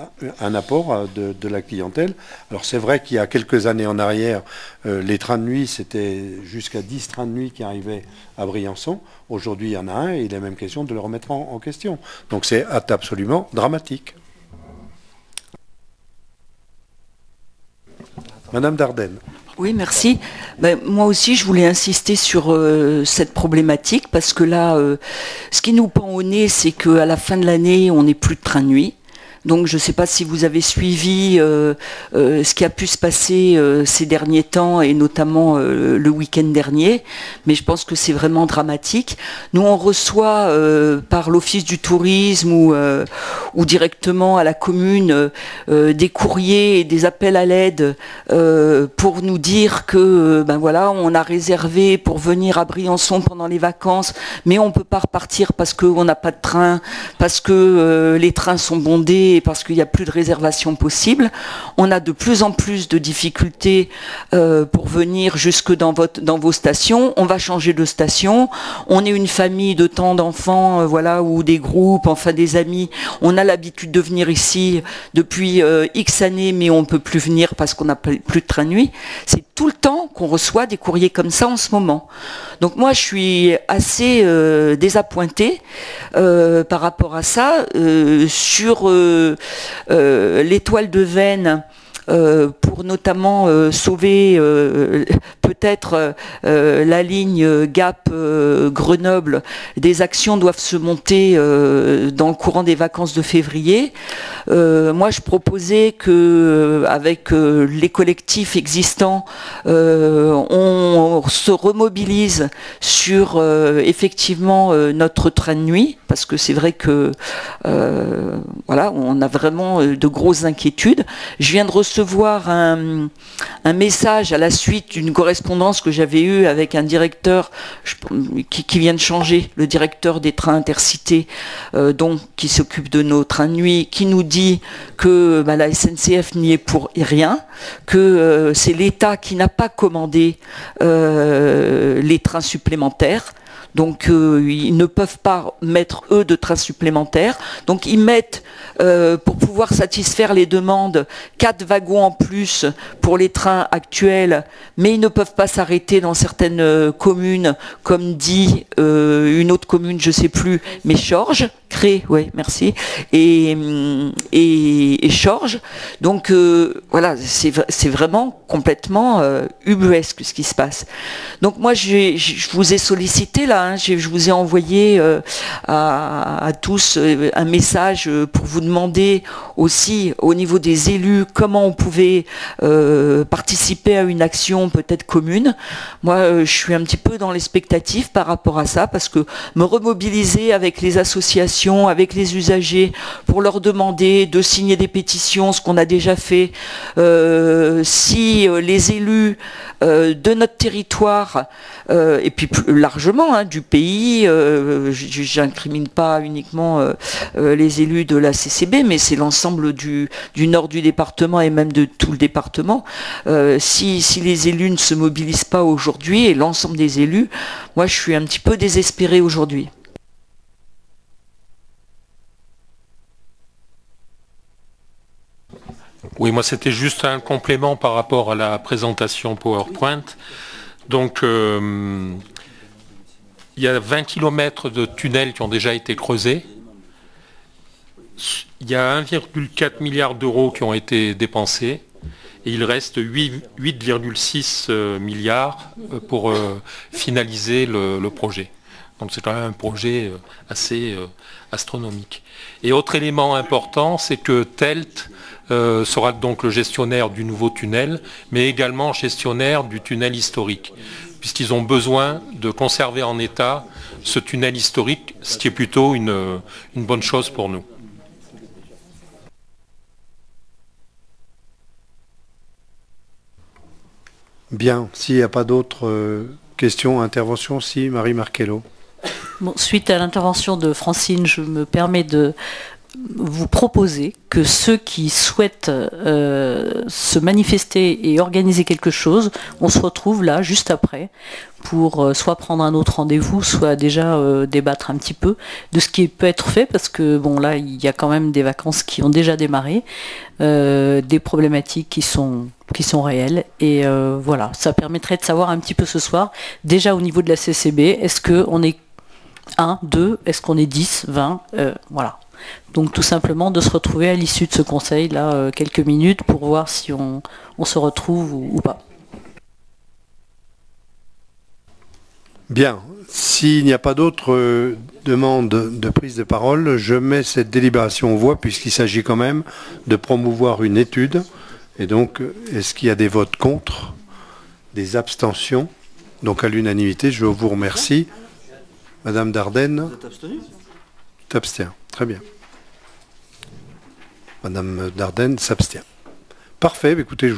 Speaker 2: un apport de la clientèle. Alors c'est vrai qu'il y a quelques années en arrière, les trains de nuit, c'était jusqu'à 10 trains de nuit qui arrivaient à Briançon. Aujourd'hui, il y en a un et il est même question de le remettre en question. Donc c'est absolument dramatique. Madame Dardenne.
Speaker 5: Oui, merci. Moi aussi, je voulais insister sur cette problématique parce que là, ce qui nous pend au nez, c'est qu'à la fin de l'année, on n'est plus de train de nuit. Donc je ne sais pas si vous avez suivi ce qui a pu se passer ces derniers temps et notamment le week-end dernier, mais je pense que c'est vraiment dramatique. Nous on reçoit par l'Office du tourisme ou directement à la commune des courriers et des appels à l'aide pour nous dire que voilà, on a réservé pour venir à Briançon pendant les vacances, mais on ne peut pas repartir parce qu'on n'a pas de train, parce que les trains sont bondés, parce qu'il n'y a plus de réservation possible. On a de plus en plus de difficultés pour venir jusque dans vos stations. On va changer de station. On est une famille de tant d'enfants, voilà, ou des groupes, enfin des amis. On a l'habitude de venir ici depuis X années, mais on ne peut plus venir parce qu'on n'a plus de train de nuit. C'est tout le temps qu'on reçoit des courriers comme ça en ce moment. Donc moi, je suis assez désappointée par rapport à ça. Sur l'étoile de Veynes, pour notamment sauver peut-être la ligne Gap Grenoble, des actions doivent se monter dans le courant des vacances de février. Moi, je proposais que, avec les collectifs existants, on se remobilise sur effectivement notre train de nuit, parce que c'est vrai que voilà, on a vraiment de grosses inquiétudes. Je viens de recevoir un message à la suite d'une correspondance que j'avais eue avec un directeur qui vient de changer, le directeur des trains intercités, donc qui s'occupe de nos trains de nuit, qui nous dit que la SNCF n'y est pour rien, que c'est l'État qui n'a pas commandé les trains supplémentaires. Donc ils ne peuvent pas mettre, eux, de trains supplémentaires. Donc ils mettent, pour pouvoir satisfaire les demandes, 4 wagons en plus pour les trains actuels, mais ils ne peuvent pas s'arrêter dans certaines communes, comme dit une autre commune, je ne sais plus, mais Chorges, Cré, oui, merci, et Chorges. Donc voilà, c'est vraiment complètement ubuesque ce qui se passe. Donc moi, je vous ai sollicité là, hein, je vous ai envoyé à tous un message pour vous demander aussi au niveau des élus comment on pouvait participer à une action peut-être commune. Moi, je suis un petit peu dans l'expectative par rapport à ça, parce que me remobiliser avec les associations, avec les usagers, pour leur demander de signer des pétitions, ce qu'on a déjà fait, si les élus de notre territoire, et puis plus largement hein, du pays, j'incrimine pas uniquement les élus de la CCB, mais c'est l'ensemble du nord du département et même de tout le département. Si les élus ne se mobilisent pas aujourd'hui, et l'ensemble des élus, moi je suis un petit peu désespérée aujourd'hui.
Speaker 9: Oui, moi c'était juste un complément par rapport à la présentation PowerPoint. Donc il y a 20 km de tunnels qui ont déjà été creusés. Il y a 1,4 milliard d'euros qui ont été dépensés. Et il reste 8,6 milliards pour finaliser le projet. Donc c'est quand même un projet assez astronomique. Et autre élément important, c'est que TELT sera donc le gestionnaire du nouveau tunnel, mais également gestionnaire du tunnel historique, puisqu'ils ont besoin de conserver en état ce tunnel historique, ce qui est plutôt une bonne chose pour nous.
Speaker 2: Bien, s'il n'y a pas d'autres questions, interventions, si, Marie Marchello.
Speaker 10: Bon, suite à l'intervention de Francine, je me permets de vous proposer que ceux qui souhaitent se manifester et organiser quelque chose, on se retrouve là juste après pour soit prendre un autre rendez-vous, soit déjà débattre un petit peu de ce qui peut être fait, parce que bon là il y a quand même des vacances qui ont déjà démarré, des problématiques qui sont réelles, et voilà, ça permettrait de savoir un petit peu ce soir, déjà au niveau de la CCB, est-ce qu'on est 1, 2, est-ce qu'on est 10, 20, voilà. Donc tout simplement de se retrouver à l'issue de ce conseil là quelques minutes pour voir si on se retrouve ou pas.
Speaker 2: Bien, s'il n'y a pas d'autres demandes de prise de parole, je mets cette délibération en voie, puisqu'il s'agit quand même de promouvoir une étude. Et donc, est-ce qu'il y a des votes contre, des abstentions? Donc à l'unanimité, je vous remercie. Madame Dardenne. Vous êtes abstenue ? T'abstiens, très bien. Madame Dardenne s'abstient. Parfait, écoutez, je